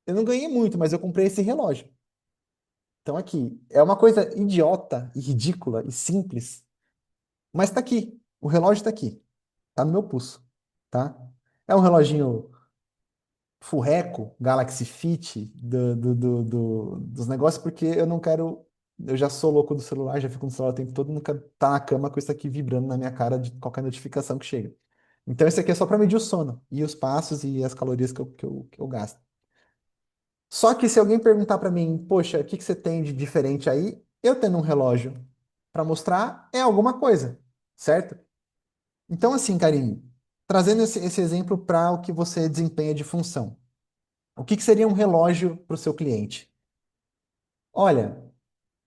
eu não ganhei muito, mas eu comprei esse relógio. Então, aqui, é uma coisa idiota e ridícula e simples, mas tá aqui. O relógio tá aqui. Tá no meu pulso, tá? É um reloginho furreco, Galaxy Fit, dos negócios, porque eu não quero. Eu já sou louco do celular, já fico no celular o tempo todo, nunca tá na cama com isso aqui vibrando na minha cara de qualquer notificação que chega. Então, esse aqui é só para medir o sono e os passos e as calorias que eu gasto. Só que se alguém perguntar para mim, poxa, o que que você tem de diferente aí? Eu tendo um relógio para mostrar é alguma coisa, certo? Então, assim, Karine, trazendo esse exemplo para o que você desempenha de função. O que que seria um relógio para o seu cliente? Olha,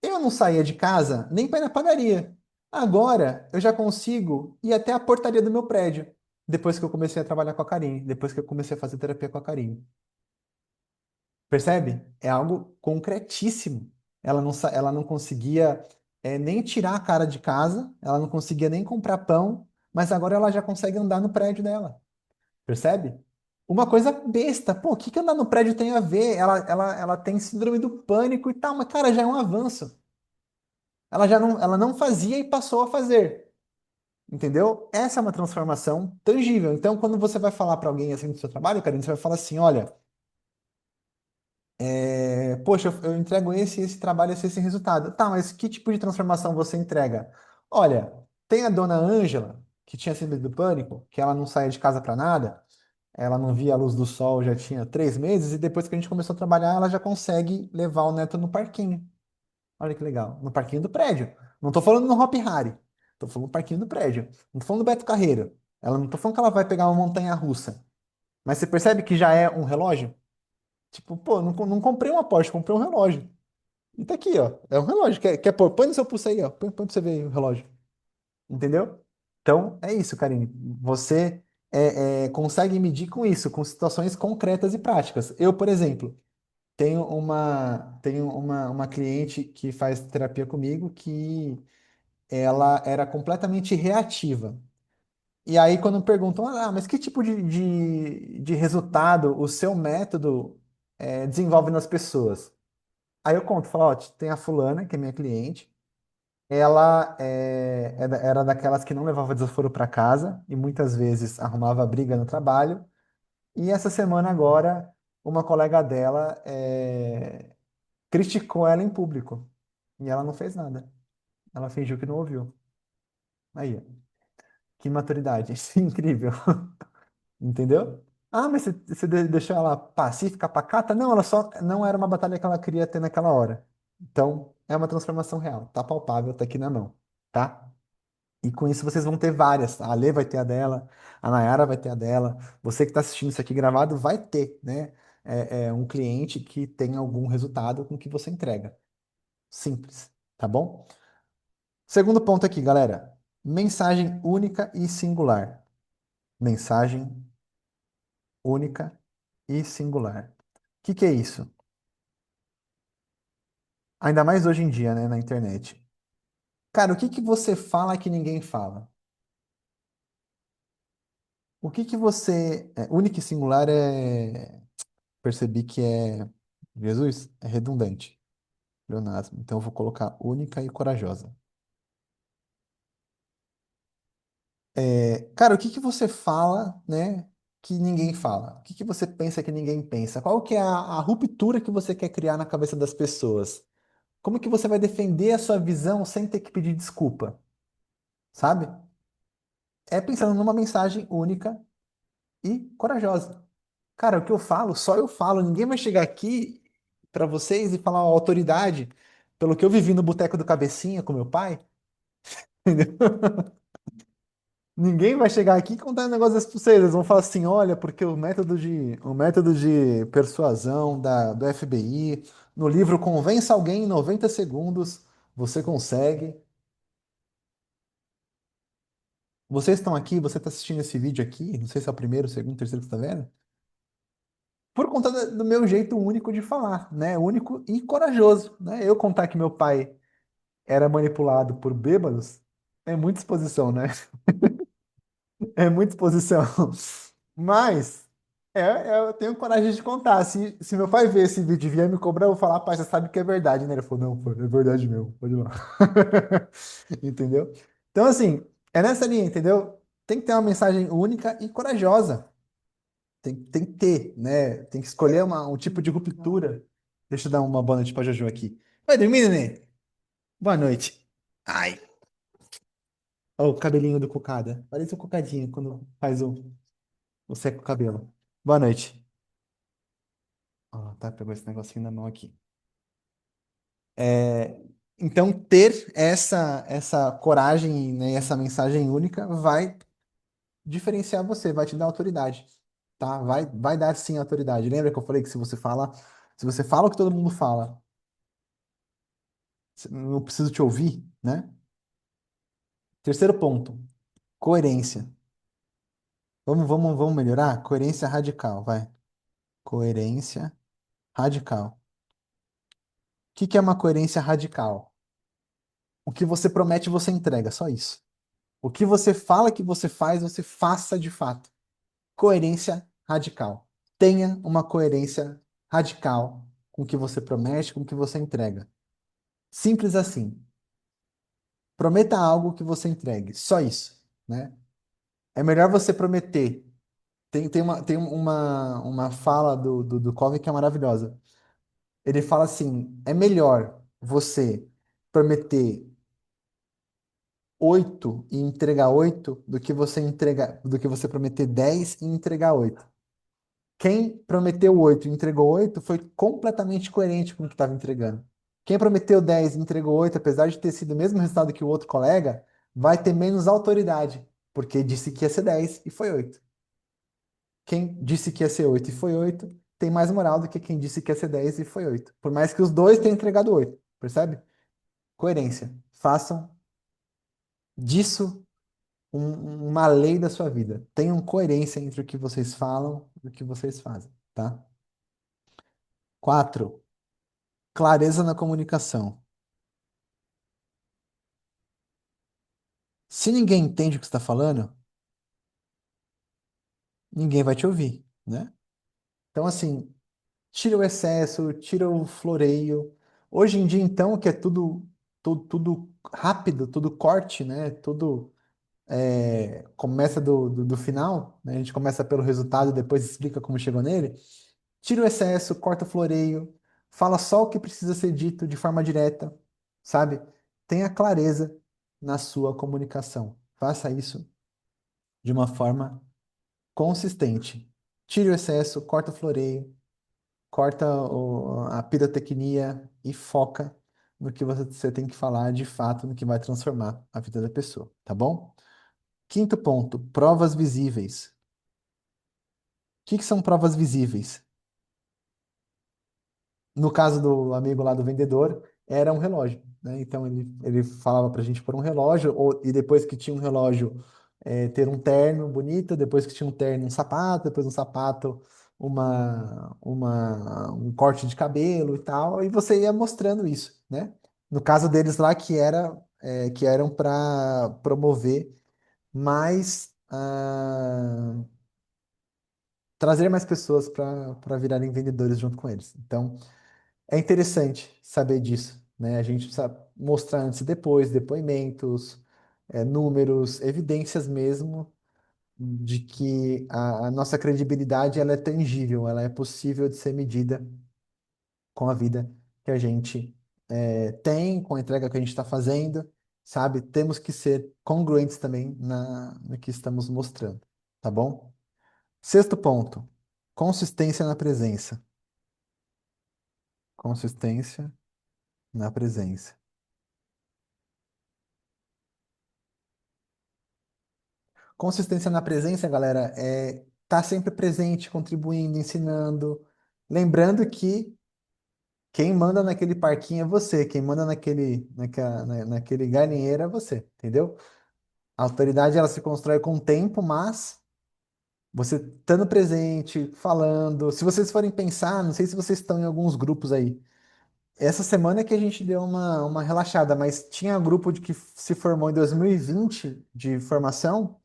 eu não saía de casa nem para ir na padaria. Agora eu já consigo ir até a portaria do meu prédio, depois que eu comecei a trabalhar com a Karine, depois que eu comecei a fazer terapia com a Karine. Percebe? É algo concretíssimo. Ela não conseguia nem tirar a cara de casa, ela não conseguia nem comprar pão, mas agora ela já consegue andar no prédio dela. Percebe? Uma coisa besta. Pô, o que que andar no prédio tem a ver? Ela tem síndrome do pânico e tal, mas, cara, já é um avanço. Ela não fazia e passou a fazer. Entendeu? Essa é uma transformação tangível. Então, quando você vai falar para alguém assim do seu trabalho, cara, você vai falar assim: olha, poxa, eu entrego esse trabalho, esse resultado. Tá, mas que tipo de transformação você entrega? Olha, tem a dona Ângela, que tinha síndrome do pânico, que ela não saía de casa para nada. Ela não via a luz do sol já tinha 3 meses, e depois que a gente começou a trabalhar, ela já consegue levar o neto no parquinho. Olha que legal. No parquinho do prédio. Não tô falando no Hop Hari. Tô falando no parquinho do prédio. Não tô falando do Beto Carreiro. Ela não tô falando que ela vai pegar uma montanha russa. Mas você percebe que já é um relógio? Tipo, pô, não comprei uma Porsche, comprei um relógio. E tá aqui, ó. É um relógio. Quer pôr? Põe no seu pulso aí, ó. Põe pra você ver aí o relógio. Entendeu? Então, é isso, Karine. Você consegue medir com isso, com situações concretas e práticas. Eu, por exemplo, tenho uma cliente que faz terapia comigo que ela era completamente reativa. E aí, quando perguntam, mas que tipo de resultado o seu método desenvolve nas pessoas? Aí eu conto, falo, ó, tem a fulana, que é minha cliente, ela era daquelas que não levava desaforo para casa e muitas vezes arrumava briga no trabalho. E essa semana agora, uma colega dela criticou ela em público e ela não fez nada. Ela fingiu que não ouviu. Aí, ó, que maturidade, isso é incrível, entendeu? Ah, mas você deixou ela pacífica, pacata? Não, ela só não era uma batalha que ela queria ter naquela hora. Então, é uma transformação real, tá palpável, tá aqui na mão, tá? E com isso vocês vão ter várias. A Lê vai ter a dela, a Nayara vai ter a dela. Você que está assistindo isso aqui gravado vai ter, né? Um cliente que tem algum resultado com o que você entrega. Simples, tá bom? Segundo ponto aqui, galera. Mensagem única e singular. Mensagem única e singular. O que que é isso? Ainda mais hoje em dia, né, na internet. Cara, o que que você fala que ninguém fala? O que que você. Única e singular percebi que Jesus, é redundante. Pleonasmo. Então eu vou colocar única e corajosa. Cara, o que que você fala, né, que ninguém fala? O que que você pensa que ninguém pensa? Qual que é a ruptura que você quer criar na cabeça das pessoas? Como que você vai defender a sua visão sem ter que pedir desculpa? Sabe? É pensando numa mensagem única e corajosa. Cara, o que eu falo, só eu falo. Ninguém vai chegar aqui pra vocês e falar, ó, autoridade, pelo que eu vivi no boteco do Cabecinha com meu pai. Ninguém vai chegar aqui e contar um negócio desse pra vocês. Eles vão falar assim: olha, porque o método de persuasão do FBI, no livro Convença Alguém em 90 Segundos, você consegue. Vocês estão aqui, você está assistindo esse vídeo aqui, não sei se é o primeiro, o segundo, o terceiro que você está vendo, por conta do meu jeito único de falar, né? Único e corajoso, né? Eu contar que meu pai era manipulado por bêbados é muita exposição, né? É muita exposição. Mas eu tenho coragem de contar. Se meu pai ver esse vídeo e vier me cobrar, eu vou falar, pai, você sabe que é verdade, né? Ele falou, não, pô, é verdade mesmo, pode ir lá. Entendeu? Então, assim, é nessa linha, entendeu? Tem que ter uma mensagem única e corajosa. Tem que ter, né? Tem que escolher um tipo de ruptura. Deixa eu dar uma boa noite pra Jojo aqui. Vai dormir, neném? Boa noite. Ai, ó, o cabelinho do cocada. Parece um cocadinho quando faz o seca o cabelo. Boa noite. Ó, tá, pegou esse negocinho na mão aqui. É, então, ter essa coragem, né, essa mensagem única vai diferenciar você, vai te dar autoridade, tá? Vai dar sim autoridade. Lembra que eu falei que se você fala o que todo mundo fala, não preciso te ouvir, né? Terceiro ponto, coerência. Vamos melhorar? Coerência radical, vai. Coerência radical. O que que é uma coerência radical? O que você promete, você entrega, só isso. O que você fala que você faz, você faça de fato. Coerência radical. Tenha uma coerência radical com o que você promete, com o que você entrega. Simples assim. Prometa algo que você entregue. Só isso, né? É melhor você prometer. Tem uma fala do Covey que é maravilhosa. Ele fala assim: é melhor você prometer 8 e entregar 8 do que você prometer 10 e entregar 8. Quem prometeu 8 e entregou 8 foi completamente coerente com o que estava entregando. Quem prometeu 10 e entregou 8, apesar de ter sido o mesmo resultado que o outro colega, vai ter menos autoridade, porque disse que ia ser 10 e foi 8. Quem disse que ia ser 8 e foi 8 tem mais moral do que quem disse que ia ser 10 e foi 8. Por mais que os dois tenham entregado 8, percebe? Coerência. Façam disso uma lei da sua vida. Tenham coerência entre o que vocês falam e o que vocês fazem, tá? 4, clareza na comunicação. Se ninguém entende o que você está falando, ninguém vai te ouvir, né? Então, assim, tira o excesso, tira o floreio, Hoje em dia, então, que é tudo rápido, tudo corte, né? Tudo começa do final, né? A gente começa pelo resultado e depois explica como chegou nele. Tira o excesso, corta o floreio, fala só o que precisa ser dito de forma direta, sabe? Tenha clareza na sua comunicação. Faça isso de uma forma consistente. Tire o excesso, corta o floreio, corta a pirotecnia e foca no que você tem que falar de fato, no que vai transformar a vida da pessoa, tá bom? Quinto ponto, provas visíveis. O que são provas visíveis? No caso do amigo lá do vendedor, era um relógio, né? Então ele falava para a gente pôr um relógio, e depois que tinha um relógio, ter um terno bonito, depois que tinha um terno, um sapato, depois um sapato, um corte de cabelo e tal, e você ia mostrando isso, né? No caso deles lá, que eram para promover mais, trazer mais pessoas para virarem vendedores junto com eles. Então, é interessante saber disso, né? A gente precisa mostrar antes e depois, depoimentos, números, evidências mesmo de que a nossa credibilidade ela é tangível, ela é possível de ser medida com a vida que a gente tem, com a entrega que a gente está fazendo, sabe? Temos que ser congruentes também no que estamos mostrando, tá bom? Sexto ponto, consistência na presença. Consistência na presença. Consistência na presença, galera, é estar sempre presente, contribuindo, ensinando. Lembrando que quem manda naquele parquinho é você, quem manda naquele galinheiro é você, entendeu? A autoridade ela se constrói com o tempo, mas você estando presente, falando. Se vocês forem pensar, não sei se vocês estão em alguns grupos aí. Essa semana é que a gente deu uma relaxada, mas tinha grupo de que se formou em 2020 de formação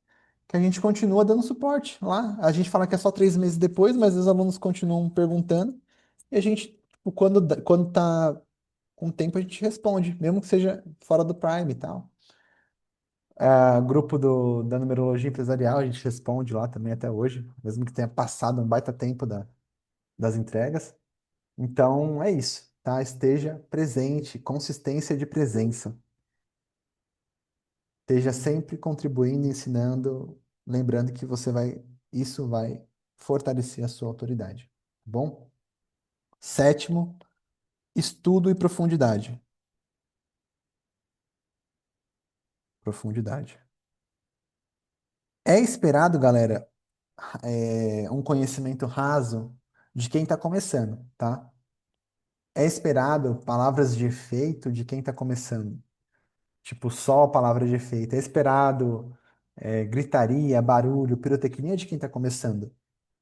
que a gente continua dando suporte lá. A gente fala que é só 3 meses depois, mas os alunos continuam perguntando e a gente, tipo, quando tá com tempo, a gente responde, mesmo que seja fora do Prime e tal. Grupo da numerologia empresarial, a gente responde lá também até hoje, mesmo que tenha passado um baita tempo das entregas. Então, é isso, tá? Esteja presente, consistência de presença. Esteja sempre contribuindo, ensinando, lembrando que isso vai fortalecer a sua autoridade, tá bom? Sétimo, estudo e profundidade. Profundidade. É esperado, galera, um conhecimento raso de quem está começando, tá? É esperado palavras de efeito de quem está começando. Tipo, só palavra de efeito. É esperado gritaria, barulho, pirotecnia de quem está começando.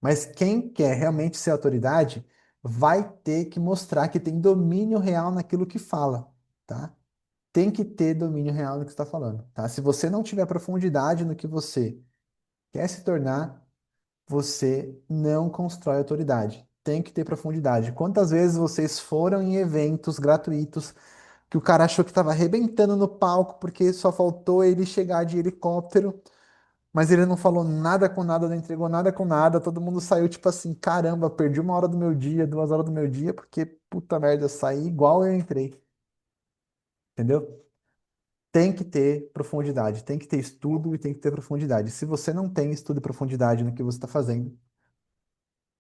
Mas quem quer realmente ser autoridade vai ter que mostrar que tem domínio real naquilo que fala, tá? Tem que ter domínio real no que está falando, tá? Se você não tiver profundidade no que você quer se tornar, você não constrói autoridade. Tem que ter profundidade. Quantas vezes vocês foram em eventos gratuitos que o cara achou que estava arrebentando no palco porque só faltou ele chegar de helicóptero, mas ele não falou nada com nada, não entregou nada com nada, todo mundo saiu tipo assim, caramba, perdi 1 hora do meu dia, 2 horas do meu dia, porque puta merda, eu saí igual eu entrei, entendeu? Tem que ter profundidade, tem que ter estudo e tem que ter profundidade. Se você não tem estudo e profundidade no que você está fazendo,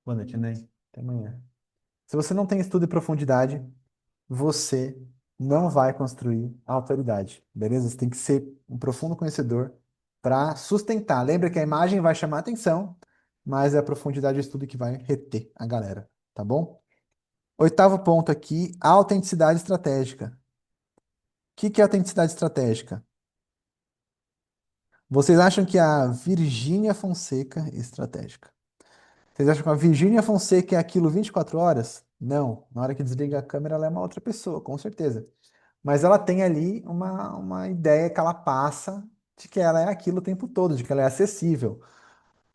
boa noite, né? Até amanhã. Se você não tem estudo e profundidade, você não vai construir a autoridade, beleza? Você tem que ser um profundo conhecedor para sustentar. Lembra que a imagem vai chamar atenção, mas é a profundidade do estudo que vai reter a galera, tá bom? Oitavo ponto aqui, autenticidade estratégica. O que é autenticidade estratégica? Vocês acham que a Virgínia Fonseca é estratégica? Vocês acham que a Virgínia Fonseca é aquilo 24 horas? Não. Na hora que desliga a câmera, ela é uma outra pessoa, com certeza. Mas ela tem ali uma ideia que ela passa de que ela é aquilo o tempo todo, de que ela é acessível.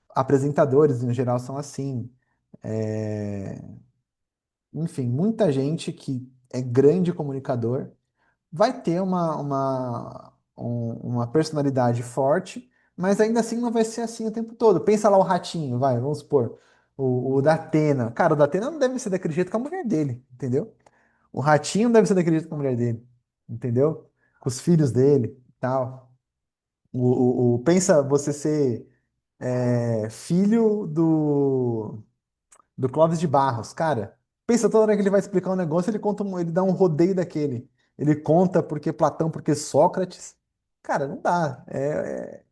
Apresentadores, em geral, são assim. É, Enfim, muita gente que é grande comunicador, vai ter uma personalidade forte, mas ainda assim não vai ser assim o tempo todo. Pensa lá o ratinho, vai, vamos supor, o Datena. Cara, o Datena não deve ser daquele jeito com a mulher dele, entendeu? O ratinho não deve ser daquele jeito com a mulher dele, entendeu? Com os filhos dele e tal. Pensa você ser filho do Clóvis de Barros, cara. Pensa toda hora que ele vai explicar um negócio, ele conta, ele dá um rodeio daquele. Ele conta porque Platão, porque Sócrates. Cara, não dá.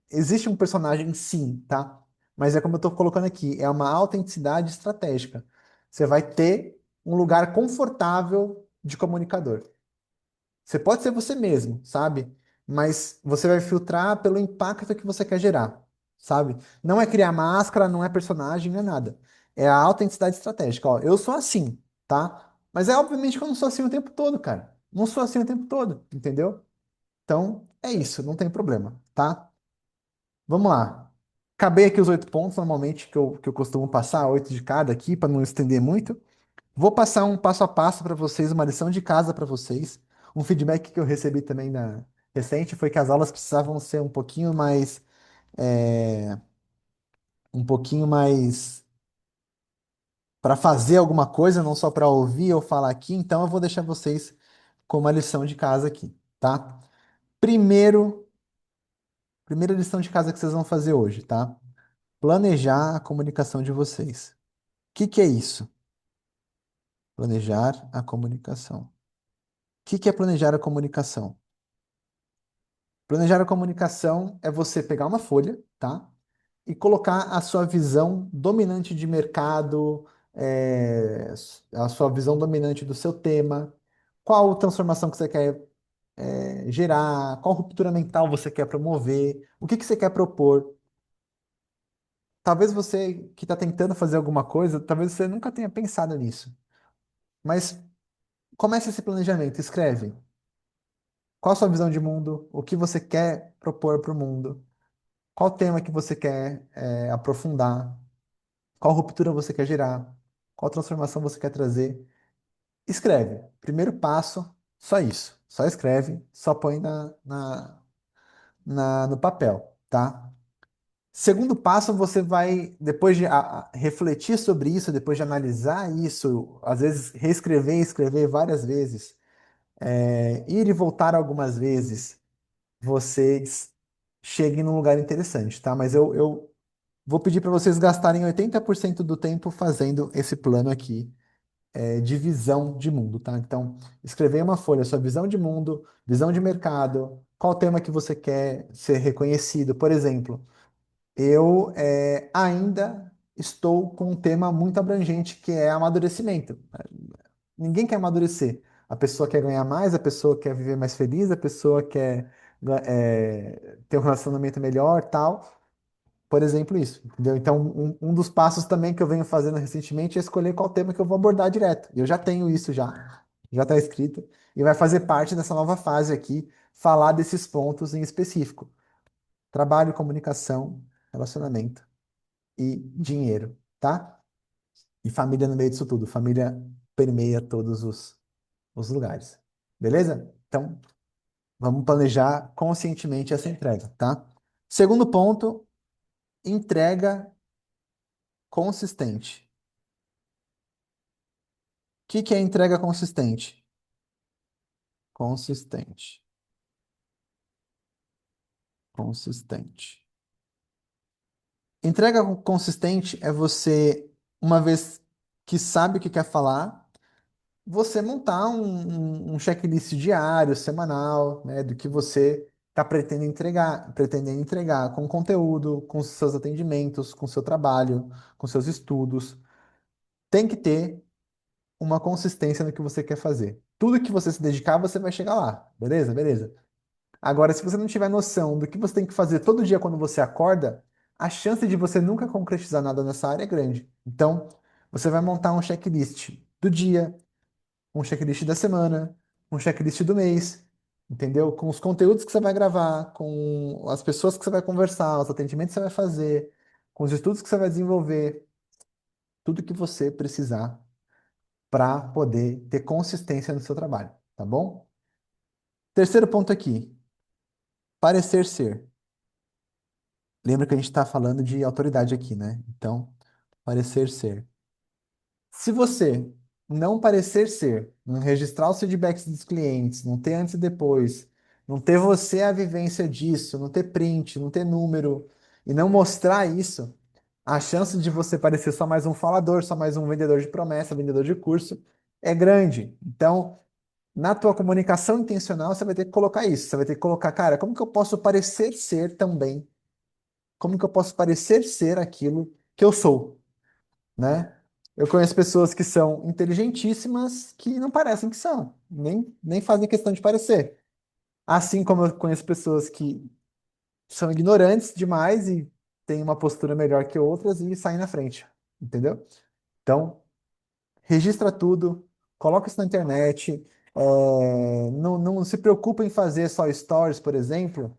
Existe um personagem, sim, tá? Mas é como eu tô colocando aqui, é uma autenticidade estratégica. Você vai ter um lugar confortável de comunicador. Você pode ser você mesmo, sabe? Mas você vai filtrar pelo impacto que você quer gerar, sabe? Não é criar máscara, não é personagem, não é nada. É a autenticidade estratégica. Ó, eu sou assim, tá? Mas é obviamente que eu não sou assim o tempo todo, cara. Não sou assim o tempo todo, entendeu? Então, é isso, não tem problema, tá? Vamos lá. Acabei aqui os 8 pontos, normalmente, que eu costumo passar, 8 de cada aqui, para não estender muito. Vou passar um passo a passo para vocês, uma lição de casa para vocês. Um feedback que eu recebi também na recente foi que as aulas precisavam ser é, um pouquinho mais para fazer alguma coisa, não só para ouvir ou falar aqui. Então eu vou deixar vocês com uma lição de casa aqui, tá? Primeiro, primeira lição de casa que vocês vão fazer hoje, tá? Planejar a comunicação de vocês. O que é isso? Planejar a comunicação. O que é planejar a comunicação? Planejar a comunicação é você pegar uma folha, tá? E colocar a sua visão dominante de mercado, a sua visão dominante do seu tema, qual transformação que você quer, gerar, qual ruptura mental você quer promover, o que que você quer propor. Talvez você que está tentando fazer alguma coisa, talvez você nunca tenha pensado nisso. Mas comece esse planejamento, escreve. Qual a sua visão de mundo? O que você quer propor para o mundo? Qual tema que você quer aprofundar? Qual ruptura você quer gerar? Qual transformação você quer trazer? Escreve. Primeiro passo, só isso. Só escreve, só põe no papel, tá? Segundo passo, você vai, depois de refletir sobre isso, depois de analisar isso, às vezes reescrever e escrever várias vezes, ir e voltar algumas vezes, vocês cheguem num lugar interessante, tá? Mas eu vou pedir para vocês gastarem 80% do tempo fazendo esse plano aqui, de visão de mundo, tá? Então, escrever em uma folha sua visão de mundo, visão de mercado, qual tema que você quer ser reconhecido. Por exemplo, eu ainda estou com um tema muito abrangente que é amadurecimento. Ninguém quer amadurecer. A pessoa quer ganhar mais, a pessoa quer viver mais feliz, a pessoa quer ter um relacionamento melhor, tal. Por exemplo, isso, entendeu? Então, um dos passos também que eu venho fazendo recentemente é escolher qual tema que eu vou abordar direto. E eu já tenho isso já está escrito, e vai fazer parte dessa nova fase aqui, falar desses pontos em específico. Trabalho, comunicação, relacionamento e dinheiro, tá? E família no meio disso tudo. Família permeia todos os lugares. Beleza? Então, vamos planejar conscientemente essa entrega, tá? Segundo ponto, entrega consistente. Que é entrega consistente? Consistente. Consistente. Entrega consistente é você, uma vez que sabe o que quer falar, você montar um checklist diário, semanal, né, do que você está pretendendo entregar com conteúdo, com seus atendimentos, com seu trabalho, com seus estudos. Tem que ter uma consistência no que você quer fazer. Tudo que você se dedicar, você vai chegar lá. Beleza? Beleza. Agora, se você não tiver noção do que você tem que fazer todo dia quando você acorda, a chance de você nunca concretizar nada nessa área é grande. Então, você vai montar um checklist do dia, um checklist da semana, um checklist do mês, entendeu? Com os conteúdos que você vai gravar, com as pessoas que você vai conversar, os atendimentos que você vai fazer, com os estudos que você vai desenvolver, tudo que você precisar. para poder ter consistência no seu trabalho, tá bom? Terceiro ponto aqui, parecer ser. Lembra que a gente está falando de autoridade aqui, né? Então, parecer ser. Se você não parecer ser, não registrar os feedbacks dos clientes, não ter antes e depois, não ter você a vivência disso, não ter print, não ter número e não mostrar isso, a chance de você parecer só mais um falador, só mais um vendedor de promessa, vendedor de curso, é grande. Então, na tua comunicação intencional, você vai ter que colocar isso. Você vai ter que colocar, cara, como que eu posso parecer ser também? Como que eu posso parecer ser aquilo que eu sou, né? Eu conheço pessoas que são inteligentíssimas que não parecem que são, nem fazem questão de parecer. Assim como eu conheço pessoas que são ignorantes demais e têm uma postura melhor que outras e saem na frente, entendeu? Então, registra tudo, coloca isso na internet, não se preocupa em fazer só stories, por exemplo,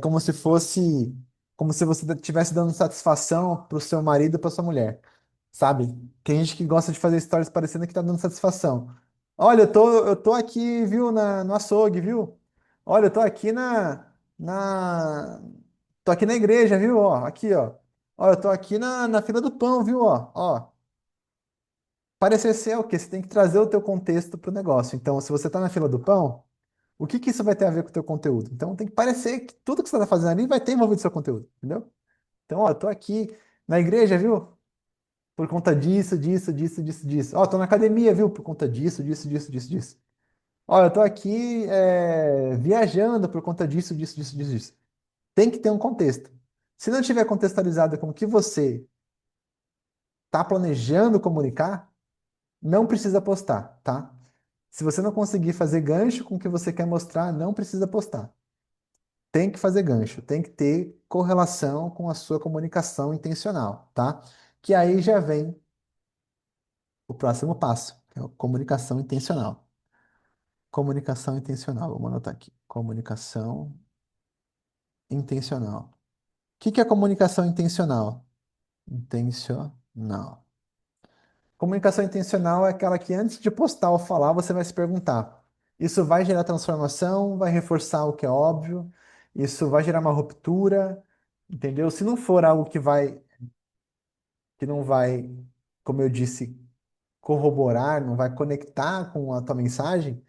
como se fosse, como se você estivesse dando satisfação pro seu marido, para sua mulher, sabe? Tem gente que gosta de fazer stories parecendo que tá dando satisfação. Olha, eu tô aqui, viu, no açougue, viu? Olha, eu tô aqui na igreja, viu? Ó, aqui, ó. Olha, eu tô aqui na fila do pão, viu? Ó. Parecer ser é o quê? Você tem que trazer o teu contexto pro negócio. Então, se você tá na fila do pão, o que que isso vai ter a ver com o teu conteúdo? Então tem que parecer que tudo que você está fazendo ali vai ter envolvido seu conteúdo, entendeu? Então, ó, eu tô aqui na igreja, viu? Por conta disso, disso, disso, disso, disso. Ó, tô na academia, viu? Por conta disso, disso, disso, disso, disso. Ó, eu tô aqui viajando por conta disso, disso, disso, disso, disso. Tem que ter um contexto. Se não tiver contextualizado com o que você está planejando comunicar, não precisa postar, tá? Se você não conseguir fazer gancho com o que você quer mostrar, não precisa postar. Tem que fazer gancho, tem que ter correlação com a sua comunicação intencional, tá? Que aí já vem o próximo passo, que é a comunicação intencional. Comunicação intencional, vamos anotar aqui. Comunicação intencional. O que que é comunicação intencional? Intencional. Comunicação intencional é aquela que antes de postar ou falar, você vai se perguntar: isso vai gerar transformação? Vai reforçar o que é óbvio? Isso vai gerar uma ruptura? Entendeu? Se não for algo que não vai, como eu disse, corroborar, não vai conectar com a tua mensagem,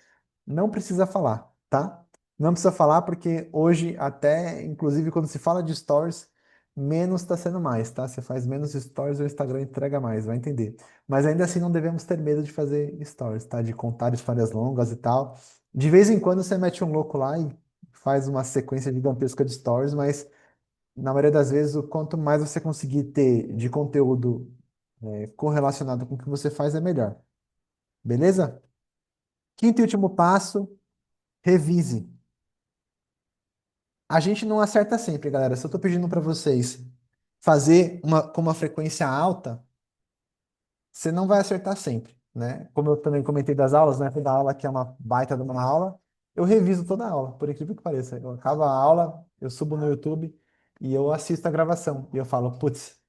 não precisa falar, tá? Não precisa falar porque hoje, até, inclusive, quando se fala de stories, menos está sendo mais, tá? Você faz menos stories, o Instagram entrega mais, vai entender. Mas ainda assim não devemos ter medo de fazer stories, tá? De contar histórias longas e tal. De vez em quando você mete um louco lá e faz uma sequência gigantesca de stories, mas na maioria das vezes, o quanto mais você conseguir ter de conteúdo correlacionado com o que você faz, é melhor. Beleza? Quinto e último passo, revise. A gente não acerta sempre, galera. Se eu estou pedindo para vocês fazer com uma frequência alta, você não vai acertar sempre, né? Como eu também comentei das aulas, né? Da aula que é uma baita de uma aula, eu reviso toda a aula, por incrível que pareça. Eu acabo a aula, eu subo no YouTube e eu assisto a gravação. E eu falo, putz,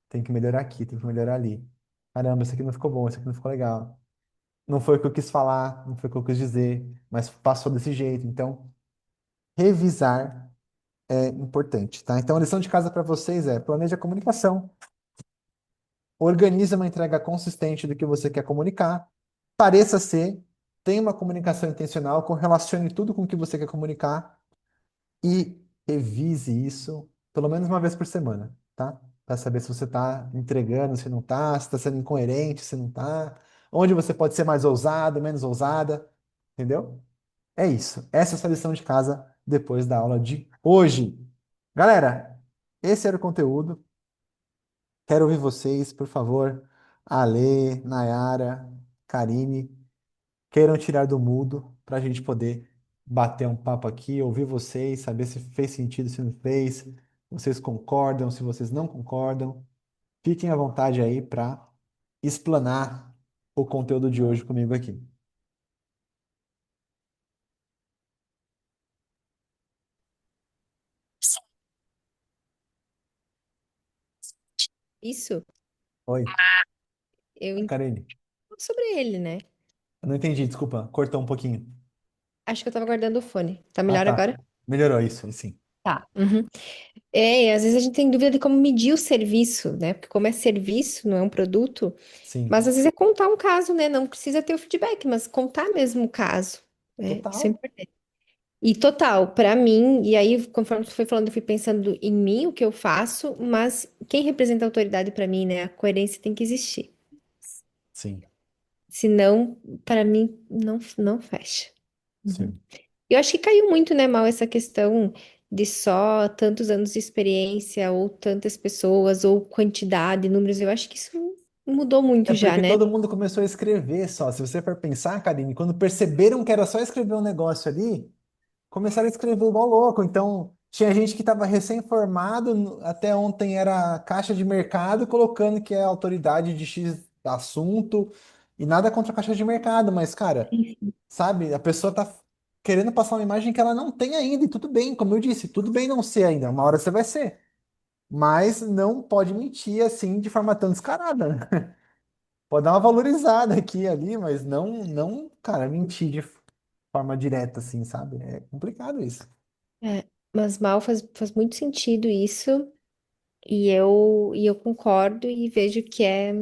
tem que melhorar aqui, tem que melhorar ali. Caramba, isso aqui não ficou bom, isso aqui não ficou legal. Não foi o que eu quis falar, não foi o que eu quis dizer, mas passou desse jeito. Então, revisar é importante, tá? Então, a lição de casa para vocês é: planeje a comunicação, organize uma entrega consistente do que você quer comunicar, pareça ser, tenha uma comunicação intencional, correlacione tudo com o que você quer comunicar e revise isso pelo menos uma vez por semana, tá? Para saber se você está entregando, se não está, se está sendo incoerente, se não está, onde você pode ser mais ousado, menos ousada, entendeu? É isso. Essa é a sua lição de casa depois da aula de hoje. Galera, esse era o conteúdo. Quero ouvir vocês, por favor. Ale, Nayara, Karine, queiram tirar do mudo para a gente poder bater um papo aqui, ouvir vocês, saber se fez sentido, se não fez, vocês concordam, se vocês não concordam. Fiquem à vontade aí para explanar o conteúdo de hoje comigo aqui. Isso, Oi, eu, en- Karine. sobre ele, né? Eu não entendi, desculpa, cortou um pouquinho. Acho que eu tava guardando o fone. Tá Ah, melhor tá. agora? Melhorou isso, sim. Tá. Uhum. É, e às vezes a gente tem dúvida de como medir o serviço, né? Porque como é serviço, não é um produto, mas Sim. às vezes é contar um caso, né? Não precisa ter o feedback, mas contar mesmo o caso. É, isso é Total. importante. E total, pra mim, e aí, conforme tu foi falando, eu fui pensando em mim, o que eu faço, mas quem representa a autoridade pra mim, né? A coerência tem que existir. Sim, Senão, pra mim, não fecha. Uhum. sim. Eu acho que caiu muito, né, mal essa questão de só tantos anos de experiência, ou tantas pessoas, ou quantidade, números. Eu acho que isso mudou É muito já, porque né? todo mundo começou a escrever só. Se você for pensar, Karine, quando perceberam que era só escrever um negócio ali, começaram a escrever igual louco. Então, tinha gente que estava recém-formado, até ontem era caixa de mercado, colocando que é autoridade de X assunto, e nada contra a caixa de mercado, mas, cara, sabe, a pessoa tá querendo passar uma imagem que ela não tem ainda, e tudo bem, como eu disse, tudo bem não ser ainda, uma hora você vai ser. Mas não pode mentir assim de forma tão descarada, né? Pode dar uma valorizada aqui e ali, mas não, cara, mentir de forma direta assim, sabe? É complicado isso. É, mas mal faz muito sentido isso, e eu concordo e vejo que é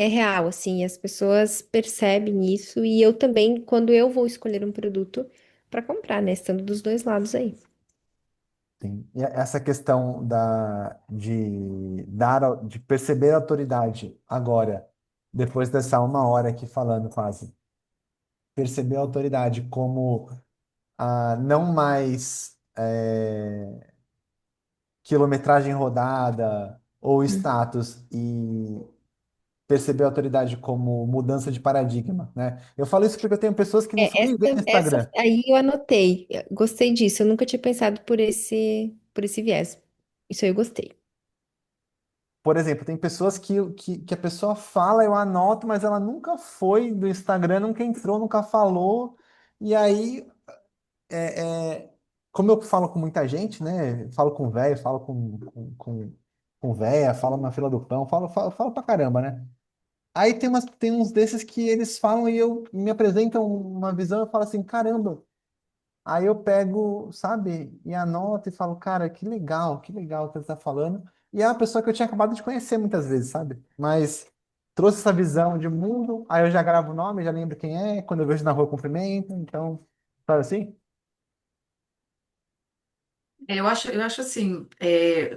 real, assim, as pessoas percebem isso, e eu também, quando eu vou escolher um produto para comprar, né, estando dos dois lados aí. Sim. E essa questão de perceber a autoridade agora, depois dessa uma hora aqui falando quase, perceber a autoridade como não mais quilometragem rodada ou Hum. status e perceber a autoridade como mudança de paradigma, né? Eu falo isso porque eu tenho pessoas que não são É, ninguém no essa Instagram. aí eu anotei. Gostei disso. Eu nunca tinha pensado por esse viés. Isso aí eu gostei. Por exemplo, tem pessoas que a pessoa fala, eu anoto, mas ela nunca foi do Instagram, nunca entrou, nunca falou. E aí, é, é, como eu falo com muita gente, né? Falo com velho, falo com véia, falo na fila do pão, falo pra caramba, né? Aí tem uns desses que eles falam e eu me apresentam uma visão, eu falo assim, caramba. Aí eu pego, sabe, e anoto e falo, cara, que legal que ele tá falando. E é uma pessoa que eu tinha acabado de conhecer muitas vezes, sabe? Mas trouxe essa visão de mundo, aí eu já gravo o nome, já lembro quem é, quando eu vejo na rua eu cumprimento, então, sabe assim? Eu acho assim,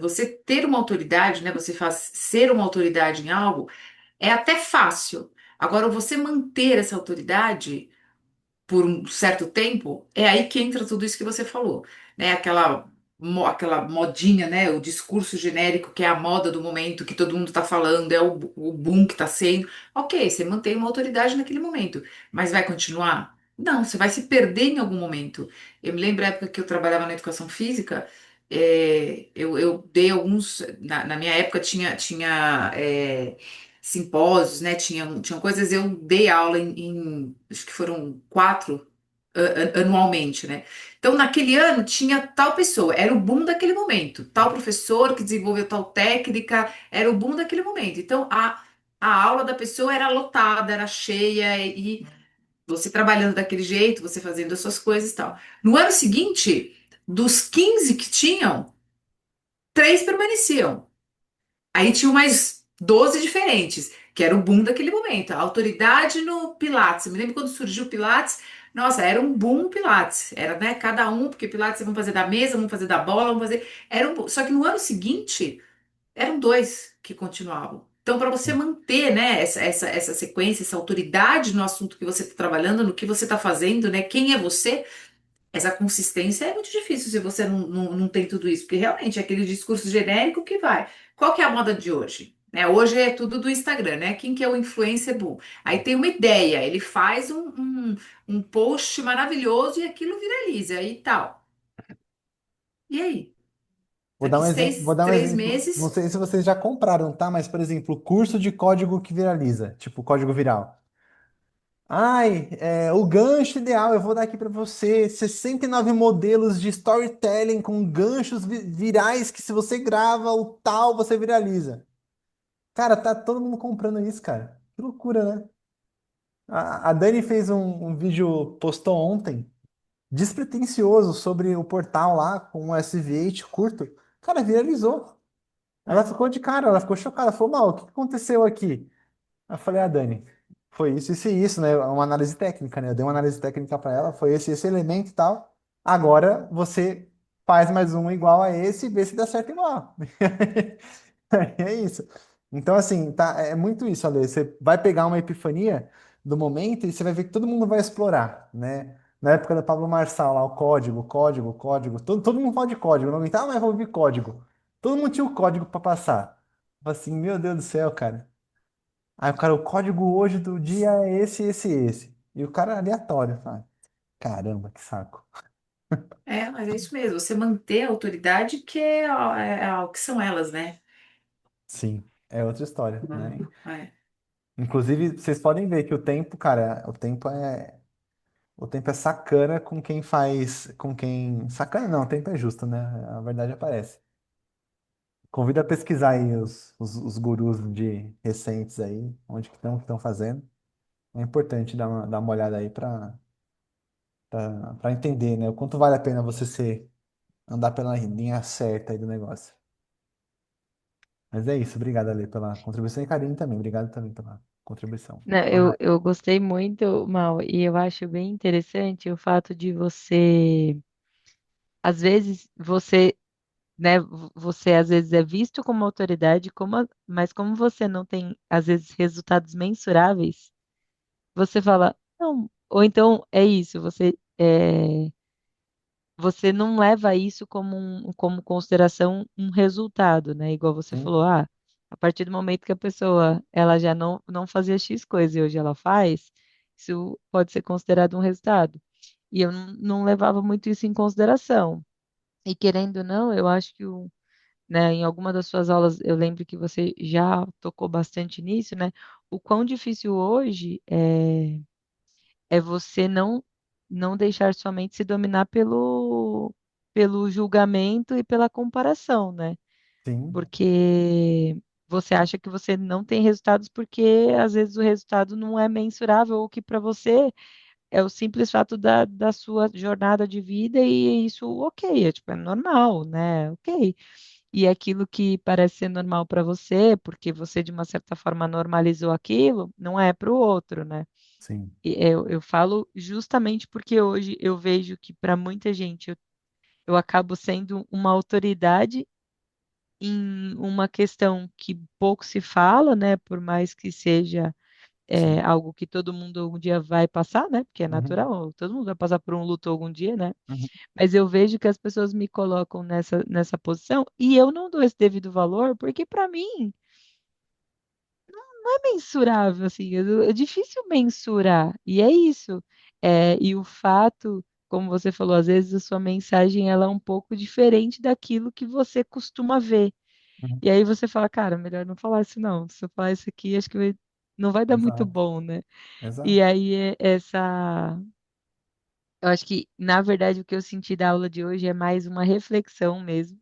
você ter uma autoridade, né? Você faz ser uma autoridade em algo, é até fácil. Agora, você manter essa autoridade por um certo tempo, é aí que entra tudo isso que você falou, né? Aquela modinha, né? O discurso genérico que é a moda do momento, que todo mundo está falando, é o boom que está sendo. Ok, você mantém uma autoridade naquele momento, mas vai continuar? Não, você vai se perder em algum momento. Eu me lembro da época que eu trabalhava na educação física, eu dei alguns. Na minha época tinha simpósios, né? Tinham coisas, eu dei aula acho que foram quatro anualmente, né? Então, naquele ano tinha tal pessoa, era o boom daquele momento, tal professor que desenvolveu tal técnica, era o boom daquele momento. Então, a aula da pessoa era lotada, era cheia, e você trabalhando daquele jeito, você fazendo as suas coisas e tal. No ano seguinte, dos 15 que tinham, três permaneciam. Aí tinham mais 12 diferentes, que era o boom daquele momento. A autoridade no Pilates. Eu me lembro quando surgiu o Pilates, nossa, era um boom o Pilates. Era, né, cada um, porque Pilates vão fazer da mesa, vão fazer da bola, vão fazer. Era um boom. Só que no ano seguinte, eram dois que continuavam. Então, para você manter, né, essa sequência, essa autoridade no assunto que você está trabalhando, no que você está fazendo, né, quem é você, essa consistência é muito difícil se você não tem tudo isso, porque realmente é aquele discurso genérico que vai. Qual que é a moda de hoje? Né, hoje é tudo do Instagram, né? Quem que é o influencer boom? Aí tem uma ideia, ele faz um post maravilhoso e aquilo viraliza e tal. E aí? Daqui Vou seis, dar um três exemplo. Não meses. sei se vocês já compraram, tá? Mas, por exemplo, curso de código que viraliza, tipo código viral. Ai, o gancho ideal, eu vou dar aqui para você 69 modelos de storytelling com ganchos virais que se você grava o tal, você viraliza. Cara, tá todo mundo comprando isso, cara. Que loucura, né? A Dani fez um vídeo, postou ontem, despretensioso sobre o portal lá com um SVH curto. Cara, viralizou. Ela É. ficou de cara, ela ficou chocada. Falou, mal, o que aconteceu aqui? Eu falei, Dani, foi isso e isso, né? Uma análise técnica, né? Eu dei uma análise técnica para ela, foi esse elemento e tal. Agora você faz mais um igual a esse e vê se dá certo igual. É isso. Então, assim, tá, é muito isso, Ale. Você vai pegar uma epifania do momento e você vai ver que todo mundo vai explorar, né? Na época da Pablo Marçal, lá, o código, código, código. Todo mundo fala de código. Não aguentava mais ouvir código. Todo mundo tinha o código para passar. Eu falei assim, meu Deus do céu, cara. Aí o cara, o código hoje do dia é esse. E o cara é aleatório. Fala, caramba, que saco. É, mas é isso mesmo, você manter a autoridade é o que são elas, né? Sim, é outra história, né? É. Inclusive, vocês podem ver que o tempo, cara, o tempo é sacana com quem faz, com quem, sacana não, o tempo é justo, né? A verdade aparece. Convido a pesquisar aí os gurus de recentes aí, onde que estão fazendo. É importante dar uma olhada aí para entender, né? O quanto vale a pena você andar pela linha certa aí do negócio. Mas é isso, obrigado, Ale, pela contribuição e Karine também, obrigado também pela contribuição. Não, eu gostei muito, Mal, e eu acho bem interessante o fato de você, às vezes, né, você às vezes é visto como autoridade, mas como você não tem, às vezes, resultados mensuráveis, você fala, não, ou então é isso, você não leva isso como consideração um resultado, né? Igual você Sim, falou, a partir do momento que a pessoa ela já não fazia X coisa e hoje ela faz, isso pode ser considerado um resultado. E eu não levava muito isso em consideração. E querendo ou não, eu acho que né, em alguma das suas aulas, eu lembro que você já tocou bastante nisso, né? O quão difícil hoje é você não deixar sua mente se dominar pelo julgamento e pela comparação, né? sim, Porque você acha que você não tem resultados porque às vezes o resultado não é mensurável ou que para você é o simples fato da sua jornada de vida e isso, ok, é, tipo, é normal, né? Ok. E aquilo que parece ser normal para você, porque você de uma certa forma normalizou aquilo, não é para o outro, né? sim. E eu falo justamente porque hoje eu vejo que para muita gente eu acabo sendo uma autoridade em uma questão que pouco se fala, né? Por mais que seja Sim. algo que todo mundo algum dia vai passar, né? Porque é Uhum, natural, todo mundo vai passar por um luto algum dia, né? uhum, Mas eu vejo que as pessoas me colocam nessa posição e eu não dou esse devido valor, porque para mim não é mensurável, assim, é difícil mensurar, e é isso. E o fato, como você falou, às vezes a sua mensagem ela é um pouco diferente daquilo que você costuma ver. uhum. E aí você fala, cara, melhor não falar isso não. Se eu falar isso aqui, acho que não vai dar muito Exato, bom, né? E exato. aí eu acho que, na verdade, o que eu senti da aula de hoje é mais uma reflexão mesmo.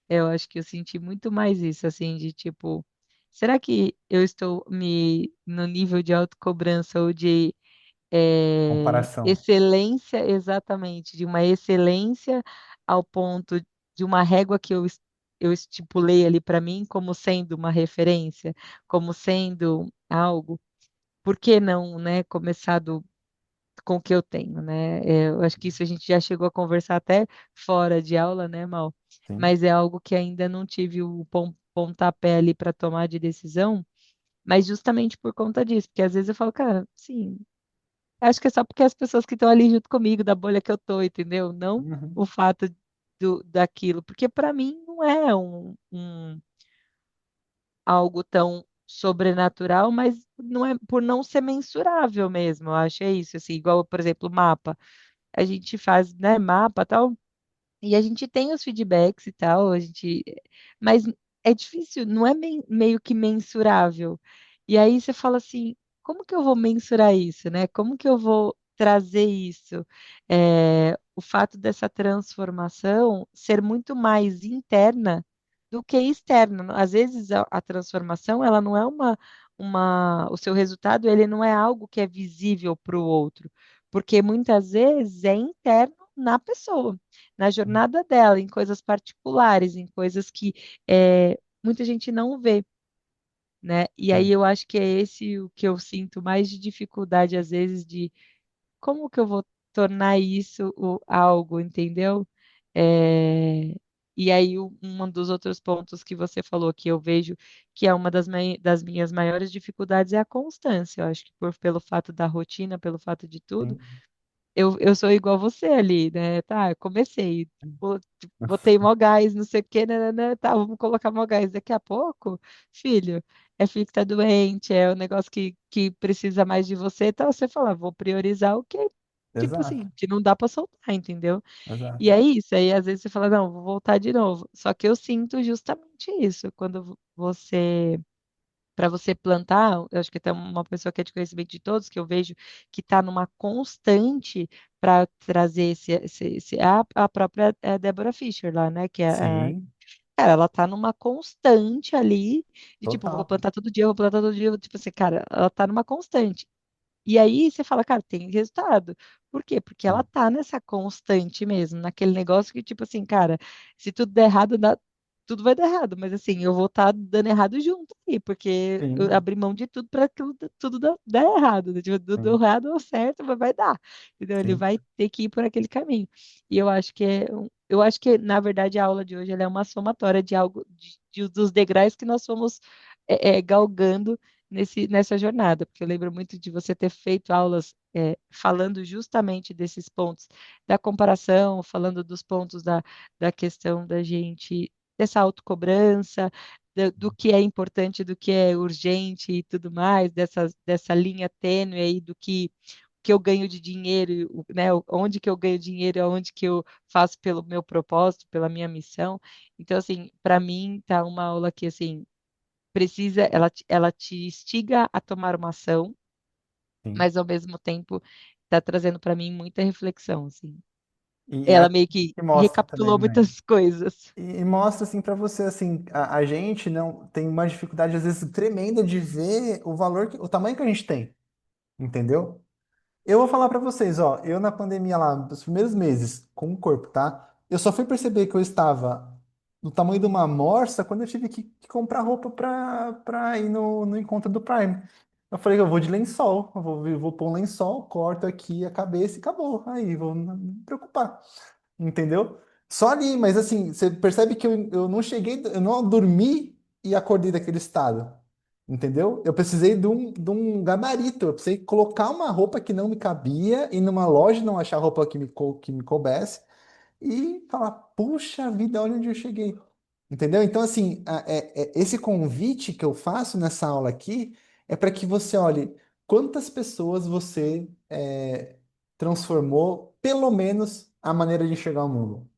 Eu acho que eu senti muito mais isso, assim, de tipo, será que eu estou me no nível de autocobrança ou de Comparação. excelência, exatamente, de uma excelência ao ponto de uma régua que eu estipulei ali para mim como sendo uma referência, como sendo algo, por que não, né, começar com o que eu tenho, né? Eu acho que isso a gente já chegou a conversar até fora de aula, né, Mal? Sim. Mas é algo que ainda não tive o pontapé ali para tomar de decisão, mas justamente por conta disso, porque às vezes eu falo, cara, sim, acho que é só porque as pessoas que estão ali junto comigo, da bolha que eu tô, entendeu? Não Uhum, o fato daquilo, porque para mim não é algo tão sobrenatural, mas não é por não ser mensurável mesmo, eu acho é isso, assim, igual, por exemplo, o mapa. A gente faz, né, mapa, tal, e a gente tem os feedbacks e tal, mas é difícil, não é meio que mensurável. E aí você fala assim, como que eu vou mensurar isso, né? Como que eu vou trazer isso? O fato dessa transformação ser muito mais interna do que externa. Às vezes a transformação ela não é o seu resultado, ele não é algo que é visível para o outro, porque muitas vezes é interno na pessoa, na jornada dela, em coisas particulares, em coisas que muita gente não vê, né? E aí Sim, eu acho que é esse o que eu sinto mais de dificuldade, às vezes, de como que eu vou tornar isso algo, entendeu? É, e aí, um dos outros pontos que você falou que eu vejo que é uma das minhas maiores dificuldades é a constância. Eu acho que pelo fato da rotina, pelo fato de tudo, sim. eu sou igual você ali, né? Tá, eu comecei, tipo, botei mó gás, não sei o quê, né, tá, vamos colocar mó gás. Daqui a pouco, filho, é filho que tá doente, é um negócio que precisa mais de você, então você fala, vou priorizar o que, tipo Exato, assim, que não dá pra soltar, entendeu? E exato. é isso, aí às vezes você fala, não, vou voltar de novo. Só que eu sinto justamente isso, quando você para você plantar, eu acho que tem uma pessoa que é de conhecimento de todos, que eu vejo que está numa constante para trazer a própria Deborah Fisher lá, né? Que é, Sim, cara, ela tá numa constante ali, de tipo, vou total. plantar todo dia, vou plantar todo dia, tipo assim, cara, ela tá numa constante. E aí você fala, cara, tem resultado. Por quê? Porque ela Sim, tá nessa constante mesmo, naquele negócio que, tipo assim, cara, se tudo der errado, tudo vai dar errado, mas assim, eu vou estar dando errado junto aí, porque eu sim, abri mão de tudo para que tudo dar errado, né? Tipo, tudo sim, errado ou certo, mas vai dar. Entendeu? Ele sim, vai ter que ir por aquele caminho. E eu acho que eu acho que, na verdade, a aula de hoje ela é uma somatória de algo, dos degraus que nós fomos galgando nessa jornada, porque eu lembro muito de você ter feito aulas falando justamente desses pontos da comparação, falando dos pontos da questão da gente, dessa autocobrança, do que é importante, do que é urgente e tudo mais, dessa linha tênue aí do que eu ganho de dinheiro, né? Onde que eu ganho dinheiro, aonde que eu faço pelo meu propósito, pela minha missão. Então, assim, para mim tá uma aula que assim precisa, ela te instiga a tomar uma ação, sim. mas ao mesmo tempo está trazendo para mim muita reflexão, assim. E Ela acho meio que que mostra também, recapitulou né? muitas coisas. E mostra assim para você assim, a gente não tem uma dificuldade às vezes tremenda de ver o valor, o tamanho que a gente tem, entendeu? Eu vou falar para vocês, ó, eu na pandemia lá, nos primeiros meses, com o corpo, tá? Eu só fui perceber que eu estava do tamanho de uma morsa quando eu tive que comprar roupa pra ir no encontro do Prime. Eu falei que eu vou de lençol, eu vou pôr um lençol, corto aqui a cabeça e acabou. Aí, vou não me preocupar, entendeu? Só ali, mas assim, você percebe que eu não cheguei, eu não dormi e acordei daquele estado. Entendeu? Eu precisei de um gabarito. Eu precisei colocar uma roupa que não me cabia, ir numa loja não achar roupa que me coubesse e falar, puxa vida, olha onde eu cheguei. Entendeu? Então, assim, esse convite que eu faço nessa aula aqui é para que você olhe quantas pessoas você transformou, pelo menos, a maneira de enxergar o mundo.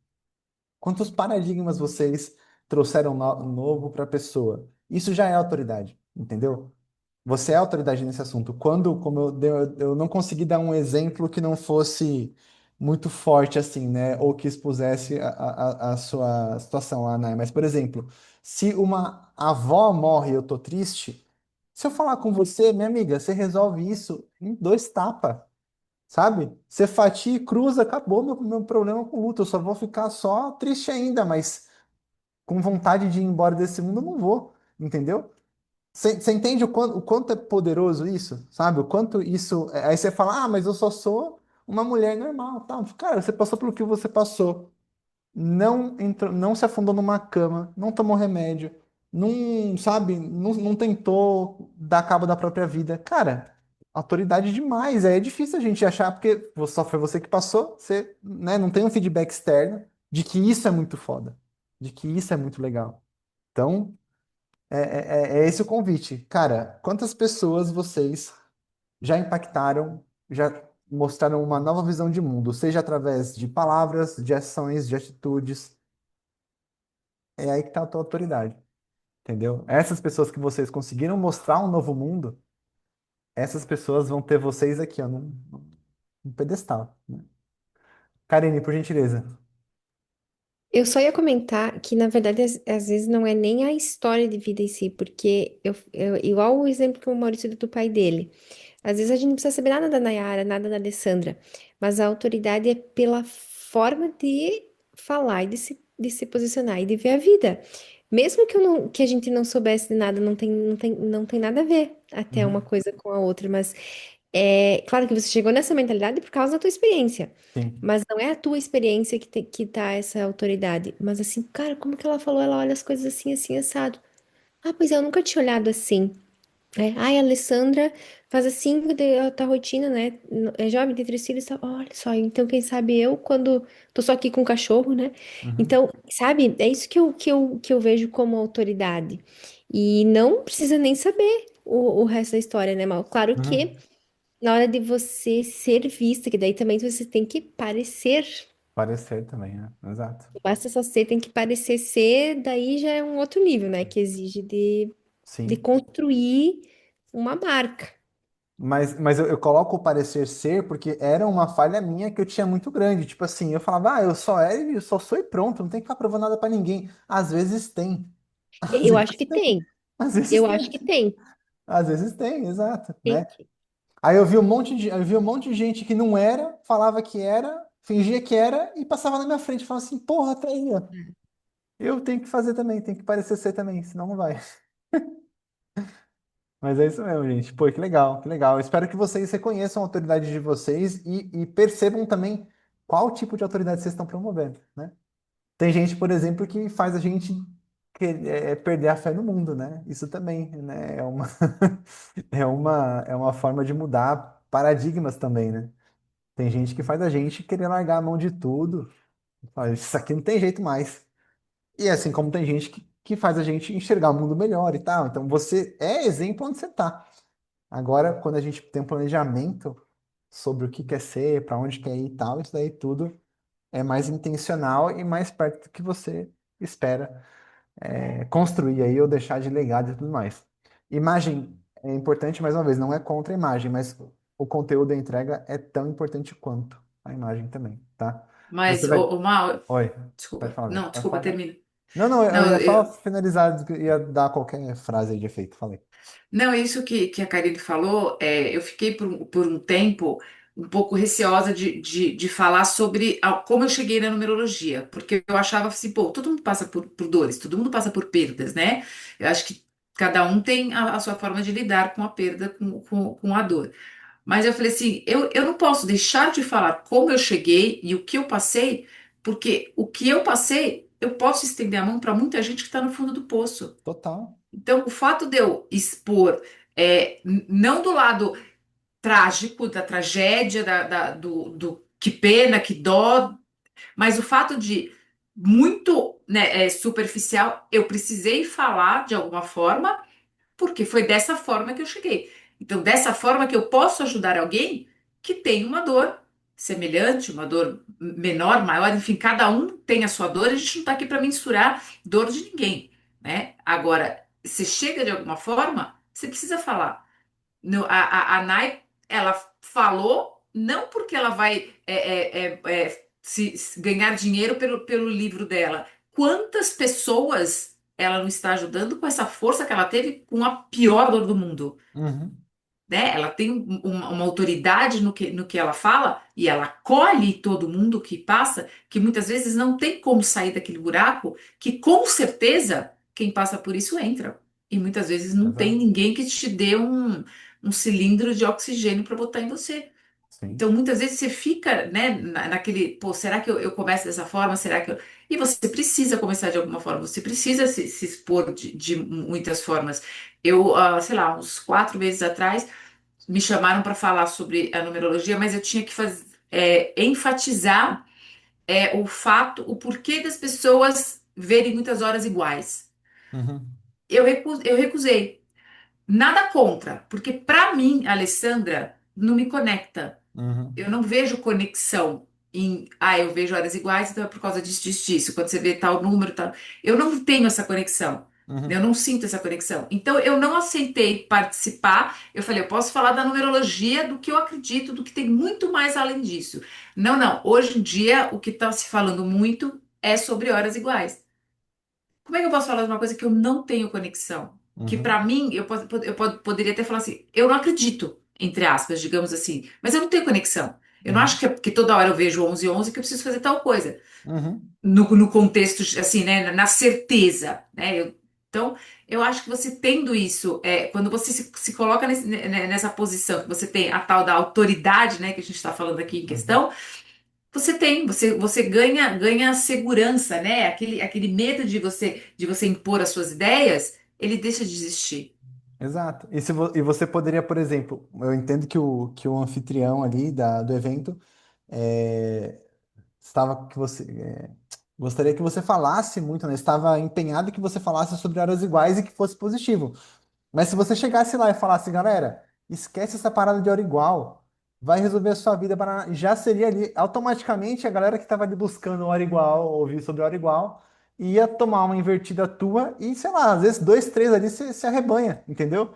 Quantos paradigmas vocês trouxeram novo para a pessoa? Isso já é autoridade, entendeu? Você é autoridade nesse assunto. Quando, como eu não consegui dar um exemplo que não fosse muito forte assim, né? Ou que expusesse a sua situação lá, né? Mas, por exemplo, se uma avó morre e eu tô triste, se eu falar com você, minha amiga, você resolve isso em dois tapas, sabe? Você fatia e cruza, acabou meu problema com luto. Eu só vou ficar só triste ainda, mas com vontade de ir embora desse mundo, eu não vou, entendeu? Você entende o quanto é poderoso isso, sabe? O quanto isso. Aí você fala, ah, mas eu só sou uma mulher normal, tá? Cara, você passou pelo que você passou. Não entrou, não se afundou numa cama, não tomou remédio, não, sabe, não tentou dar cabo da própria vida. Cara, autoridade demais. Aí é difícil a gente achar, porque só foi você que passou, você, né, não tem um feedback externo de que isso é muito foda, de que isso é muito legal. Então. É esse o convite. Cara, quantas pessoas vocês já impactaram, já mostraram uma nova visão de mundo, seja através de palavras, de ações, de atitudes? É aí que está a tua autoridade, entendeu? Essas pessoas que vocês conseguiram mostrar um novo mundo, essas pessoas vão ter vocês aqui, ó, num pedestal, né? Karine, por gentileza. Eu só ia comentar que, na verdade, às vezes não é nem a história de vida em si, porque igual o exemplo que o Maurício deu do pai dele. Às vezes a gente não precisa saber nada da Nayara, nada da Alessandra, mas a autoridade é pela forma de falar e de se posicionar e de ver a vida. Mesmo que a gente não soubesse de nada, não tem nada a ver até uma Uhum. coisa com a outra, mas é claro que você chegou nessa mentalidade por causa da tua experiência. Sim. Mas não é a tua experiência que dá essa autoridade. Mas assim, cara, como que ela falou? Ela olha as coisas assim, assim, assado. Ah, pois é, eu nunca tinha olhado assim. Ai, a Alessandra faz assim, tá rotina, né? É jovem, tem 3 filhos, tá? Olha só, então quem sabe eu, quando tô só aqui com o cachorro, né? Uhum. Então, sabe, é isso que eu vejo como autoridade. E não precisa nem saber o resto da história, né, Mal? Claro que Uhum. na hora de você ser vista, que daí também você tem que parecer. Parecer também, né? Exato. Não basta só ser, tem que parecer ser, daí já é um outro nível, né? Que exige de Sim. construir uma marca. Mas eu coloco o parecer ser porque era uma falha minha que eu tinha muito grande. Tipo assim, eu falava, eu só era e eu só sou e pronto, não tem que ficar provando nada pra ninguém. Às vezes tem. Às Eu acho vezes que tem. tem. Às vezes Eu acho tem. que tem. Às vezes tem, exato, Tem né? que. Aí eu vi um monte de gente que não era, falava que era, fingia que era e passava na minha frente, falava assim, porra, tá aí, ó. Eu tenho que fazer também, tenho que parecer ser também, senão não vai. Mas é isso mesmo, gente. Pô, que legal, que legal. Eu espero que vocês reconheçam a autoridade de vocês e percebam também qual tipo de autoridade vocês estão promovendo, né? Tem gente, por exemplo, que faz a gente perder a fé no mundo, né? Isso também, né? É uma forma de mudar paradigmas também, né? Tem gente que faz a gente querer largar a mão de tudo. Fala, isso aqui não tem jeito mais. E assim como tem gente que faz a gente enxergar o mundo melhor e tal. Então você é exemplo onde você tá. Agora, quando a gente tem um planejamento sobre o que quer ser, para onde quer ir e tal, isso daí tudo é mais intencional e mais perto do que você espera construir aí ou deixar de legado e tudo mais. Imagem é importante, mais uma vez, não é contra a imagem, mas o conteúdo da entrega é tão importante quanto a imagem também, tá? Você Mas, vai. o Mal, Oi, pode desculpa, falar, velho. não, Pode desculpa, falar. termina. Não, não, eu Não, ia só finalizar, ia dar qualquer frase aí de efeito, falei. não, isso que a Karine falou, eu fiquei por um tempo um pouco receosa de falar sobre como eu cheguei na numerologia, porque eu achava assim, pô, todo mundo passa por dores, todo mundo passa por perdas, né? Eu acho que cada um tem a sua forma de lidar com a perda, com a dor. Mas eu falei assim, eu não posso deixar de falar como eu cheguei e o que eu passei, porque o que eu passei, eu posso estender a mão para muita gente que está no fundo do poço. Total. Então, o fato de eu expor, não do lado trágico, da tragédia, do que pena, que dó, mas o fato de muito, né, superficial, eu precisei falar de alguma forma porque foi dessa forma que eu cheguei. Então, dessa forma que eu posso ajudar alguém que tem uma dor semelhante, uma dor menor, maior, enfim, cada um tem a sua dor, a gente não está aqui para mensurar dor de ninguém, né? Agora, você chega de alguma forma, você precisa falar. A Nai, ela falou não porque ela vai se ganhar dinheiro pelo livro dela. Quantas pessoas ela não está ajudando com essa força que ela teve com a pior dor do mundo? Uhum. Né? Ela tem uma autoridade no que ela fala e ela acolhe todo mundo que passa, que muitas vezes não tem como sair daquele buraco, que com certeza quem passa por isso entra. E muitas vezes não tem Exato. ninguém que te dê um cilindro de oxigênio para botar em você. Sim. Então, muitas vezes você fica, né, naquele, pô, será que eu começo dessa forma? Será que eu... E você precisa começar de alguma forma, você precisa se expor de muitas formas. Eu, sei lá, uns 4 meses atrás, me chamaram para falar sobre a numerologia, mas eu tinha que enfatizar o fato, o porquê das pessoas verem muitas horas iguais. Uhum. Eu recusei. Nada contra, porque para mim, Alessandra, não me conecta. Uhum. Eu não vejo conexão eu vejo horas iguais, então é por causa disso, disso, disso. Quando você vê tal número, tal. Eu não tenho essa conexão. Eu Uhum. não sinto essa conexão. Então, eu não aceitei participar. Eu falei, eu posso falar da numerologia, do que eu acredito, do que tem muito mais além disso. Não, não. Hoje em dia, o que está se falando muito é sobre horas iguais. Como é que eu posso falar de uma coisa que eu não tenho conexão? Que Uhum, pra mim, poderia até falar assim, eu não acredito, entre aspas, digamos assim, mas eu não tenho conexão. Eu não acho uhum, que toda hora eu vejo 11 que eu preciso fazer tal coisa. uhum. No contexto, assim, né, na certeza, né? Então, eu acho que você tendo isso, quando você se coloca nessa posição, que você tem a tal da autoridade, né, que a gente está falando aqui em Uhum. questão, você ganha segurança, né? Aquele medo de você impor as suas ideias, ele deixa de existir. Exato. E você poderia, por exemplo, eu entendo que o anfitrião ali do evento é, estava que você gostaria que você falasse muito, né? Estava empenhado que você falasse sobre horas iguais e que fosse positivo. Mas se você chegasse lá e falasse, galera, esquece essa parada de hora igual, vai resolver a sua vida, já seria ali, automaticamente a galera que estava ali buscando hora igual, ouvir sobre hora igual, ia tomar uma invertida tua e, sei lá, às vezes dois, três ali você se arrebanha, entendeu?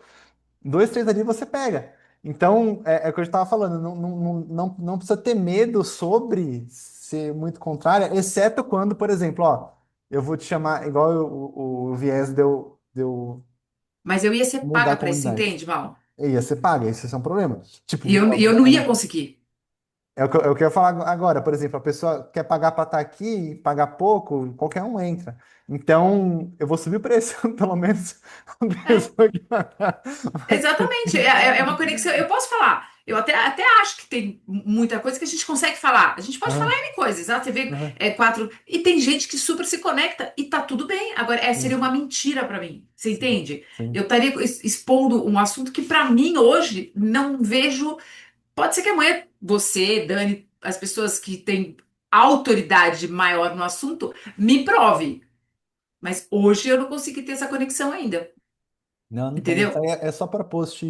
Dois, três ali você pega. Então, é o que eu estava falando, não precisa ter medo sobre ser muito contrária, exceto quando, por exemplo, ó, eu vou te chamar, igual o Viés deu Mas eu ia ser mudar paga a para isso, comunidade. entende, Mal? E aí você paga, esse é um problema. E Tipo, eu, e eu não ia conseguir. é o que eu ia falar agora, por exemplo, a pessoa quer pagar para estar aqui, pagar pouco, qualquer um entra. Então, eu vou subir o preço, pelo menos a É. pessoa que pagar vai ter que Exatamente, é uma conexão. Eu posso falar, eu até acho que tem muita coisa que a gente consegue falar. A gente pode falar Aham, N coisas, você vê aham, quatro. E tem gente que super se conecta e tá tudo bem. Agora, seria sim, uma mentira pra mim, você sim, entende? Eu sim. estaria expondo um assunto que pra mim hoje não vejo. Pode ser que amanhã você, Dani, as pessoas que têm autoridade maior no assunto, me prove. Mas hoje eu não consegui ter essa conexão ainda, Não, não tem. Isso entendeu? aí é só para post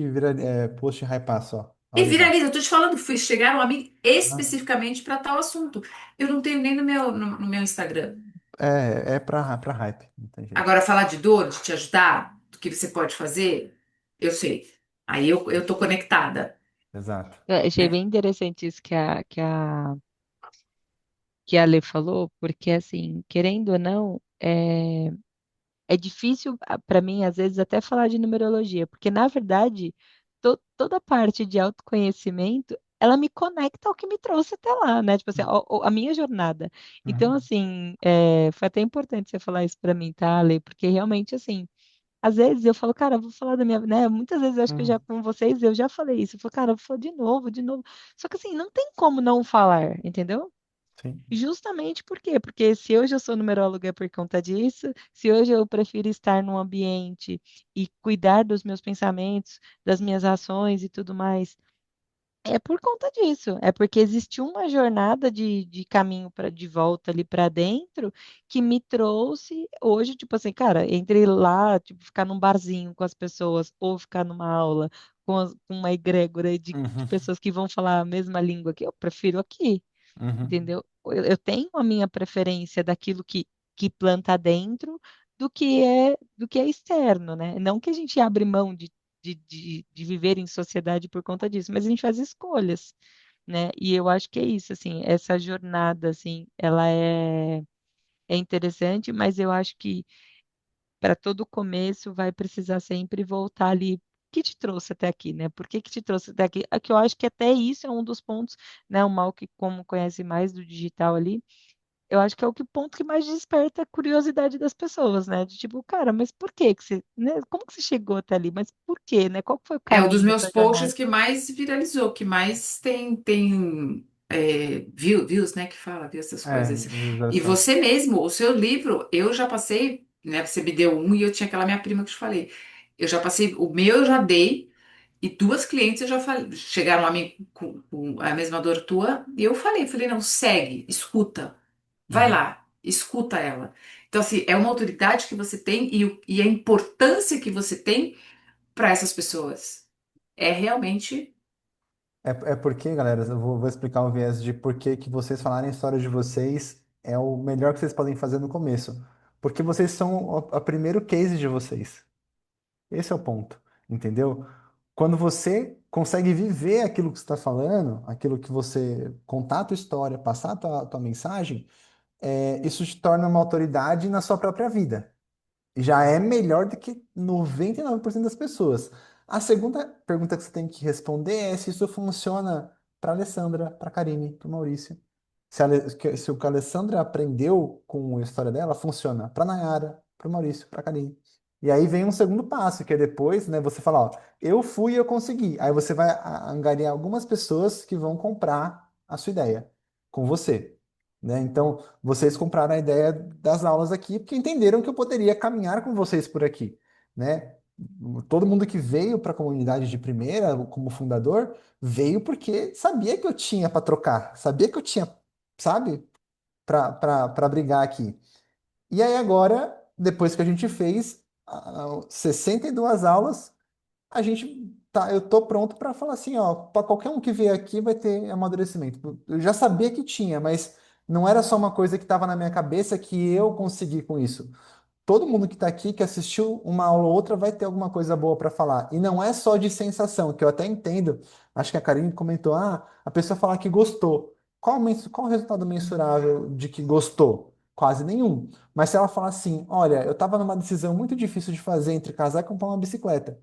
hypar só. A E hora igual. viraliza, eu tô te falando, chegaram a mim especificamente para tal assunto. Eu não tenho nem no meu Instagram. É pra hype, não tem jeito. Agora, falar de dor, de te ajudar, do que você pode fazer, eu sei. Aí eu tô conectada, Exato. Eu achei né? bem interessante isso que a Lê falou, porque assim, querendo ou não, é difícil para mim, às vezes, até falar de numerologia, porque na verdade, toda a parte de autoconhecimento, ela me conecta ao que me trouxe até lá, né? Tipo assim, a minha jornada. Então, Uhum, assim, foi até importante você falar isso para mim, tá, Lê? Porque realmente, assim, às vezes eu falo, cara, eu vou falar da minha, né? Muitas vezes eu acho que eu já uhum, com vocês eu já falei isso. Eu falo, cara, eu vou falar de novo, de novo. Só que assim, não tem como não falar, entendeu? sim. Justamente por quê? Porque se hoje eu sou numeróloga é por conta disso, se hoje eu prefiro estar num ambiente e cuidar dos meus pensamentos, das minhas ações e tudo mais, é por conta disso. É porque existiu uma jornada de caminho de volta ali para dentro que me trouxe hoje, tipo assim, cara, entre lá, tipo, ficar num barzinho com as pessoas ou ficar numa aula com uma egrégora de Uhum, pessoas que vão falar a mesma língua que eu prefiro aqui, uhum. entendeu? Eu tenho a minha preferência daquilo que planta dentro do que é externo, né? Não que a gente abre mão de viver em sociedade por conta disso, mas a gente faz escolhas, né? E eu acho que é isso, assim, essa jornada, assim, ela é interessante, mas eu acho que para todo começo vai precisar sempre voltar ali. O que te trouxe até aqui, né? Por que que te trouxe até aqui? É que eu acho que até isso é um dos pontos, né? O Mal que como conhece mais do digital ali, eu acho que é o ponto que mais desperta a curiosidade das pessoas, né? De tipo, cara, mas por que que você, né? Como que você chegou até ali? Mas por quê, né? Qual que foi o É um dos caminho, meus essa jornada? posts que mais viralizou, que mais tem views, né? Que fala, viu essas É, coisas. E visualização. você mesmo, o seu livro, eu já passei, né? Você me deu um e eu tinha aquela minha prima que eu te falei. Eu já passei, o meu eu já dei, e duas clientes eu já falei, chegaram a mim com a mesma dor tua, e eu falei, não, segue, escuta, vai Uhum. lá, escuta ela. Então, assim, é uma autoridade que você tem e a importância que você tem para essas pessoas. É realmente. É porque, galera, eu vou explicar o viés de por que que vocês falarem a história de vocês é o melhor que vocês podem fazer no começo. Porque vocês são o primeiro case de vocês. Esse é o ponto, entendeu? Quando você consegue viver aquilo que você está falando, aquilo que você contar a tua história, passar a tua mensagem, isso te torna uma autoridade na sua própria vida. Já é melhor do que 99% das pessoas. A segunda pergunta que você tem que responder é se isso funciona para Alessandra, para Karine, para Maurício. Se o que a Alessandra aprendeu com a história dela funciona para Nayara, para Maurício, para Karine. E aí vem um segundo passo, que é depois, né, você falar, ó, eu fui e eu consegui. Aí você vai angariar algumas pessoas que vão comprar a sua ideia com você, né? Então, vocês compraram a ideia das aulas aqui porque entenderam que eu poderia caminhar com vocês por aqui, né? Todo mundo que veio para a comunidade de primeira, como fundador, veio porque sabia que eu tinha para trocar, sabia que eu tinha, sabe, para brigar aqui. E aí agora, depois que a gente fez 62 aulas, a gente tá, eu tô pronto para falar assim, ó, para qualquer um que vier aqui vai ter amadurecimento. Eu já sabia que tinha, mas não era só uma coisa que estava na minha cabeça que eu consegui com isso. Todo mundo que está aqui, que assistiu uma aula ou outra, vai ter alguma coisa boa para falar. E não é só de sensação, que eu até entendo. Acho que a Karine comentou, a pessoa falar que gostou. Qual o resultado mensurável de que gostou? Quase nenhum. Mas se ela falar assim, olha, eu estava numa decisão muito difícil de fazer entre casar e comprar uma bicicleta.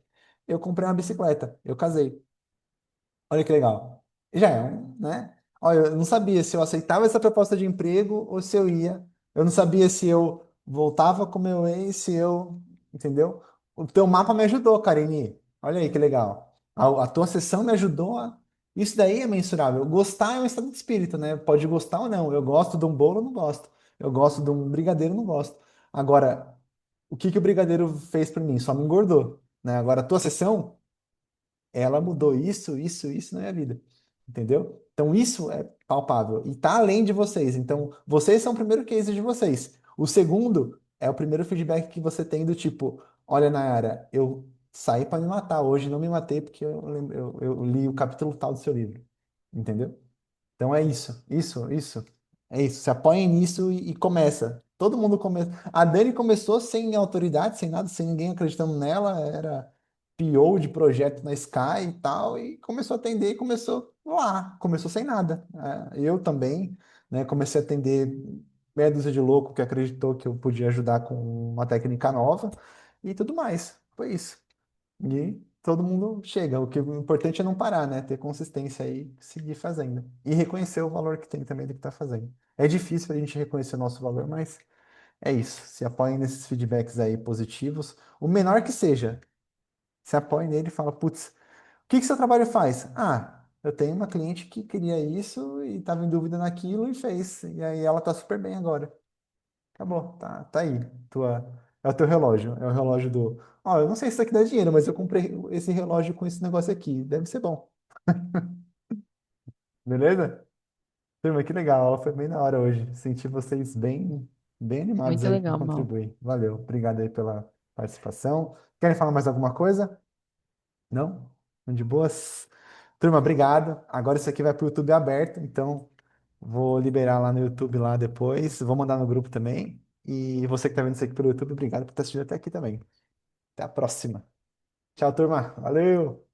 Eu comprei uma bicicleta, eu casei. Olha que legal. Já é um, né? Olha, eu não sabia se eu aceitava essa proposta de emprego ou se eu ia. Eu não sabia se eu voltava com meu ex, se eu. Entendeu? O teu mapa me ajudou, Karine. Olha aí que legal. A tua sessão me ajudou a. Isso daí é mensurável. Gostar é um estado de espírito, né? Pode gostar ou não. Eu gosto de um bolo, não gosto. Eu gosto de um brigadeiro, não gosto. Agora, o que que o brigadeiro fez para mim? Só me engordou, né? Agora, a tua sessão ela mudou isso na minha vida. Entendeu? Então isso é palpável e tá além de vocês. Então, vocês são o primeiro case de vocês. O segundo é o primeiro feedback que você tem do tipo, olha, Nayara, eu saí para me matar hoje, não me matei porque eu li o capítulo tal do seu livro. Entendeu? Então é isso. É isso. Se apoiem nisso e começa. Todo mundo começa. A Dani começou sem autoridade, sem nada, sem ninguém acreditando nela. Era PO de projeto na Sky e tal. E começou a atender e começou lá. Começou sem nada. Eu também, né? Comecei a atender meia dúzia de louco que acreditou que eu podia ajudar com uma técnica nova e tudo mais. Foi isso. E todo mundo chega. O importante é não parar, né? Ter consistência aí, seguir fazendo. E reconhecer o valor que tem também do que está fazendo. É difícil a gente reconhecer o nosso valor, mas é isso. Se apoiem nesses feedbacks aí positivos, o menor que seja. Se apoie nele e fala, putz, o que que seu trabalho faz? Eu tenho uma cliente que queria isso e estava em dúvida naquilo e fez. E aí ela tá super bem agora. Acabou, tá aí. É o teu relógio. É o relógio do. Ó, eu não sei se isso aqui dá dinheiro, mas eu comprei esse relógio com esse negócio aqui. Deve ser bom. Beleza? Turma, que legal. A aula foi bem na hora hoje. Senti vocês bem animados Muito aí em legal, Mal. contribuir. Valeu. Obrigado aí pela participação. Querem falar mais alguma coisa? Não? Tão de boas? Turma, obrigado. Agora isso aqui vai para o YouTube aberto, então vou liberar lá no YouTube lá depois. Vou mandar no grupo também. E você que está vendo isso aqui pelo YouTube, obrigado por estar assistindo até aqui também. Até a próxima. Tchau, turma. Valeu!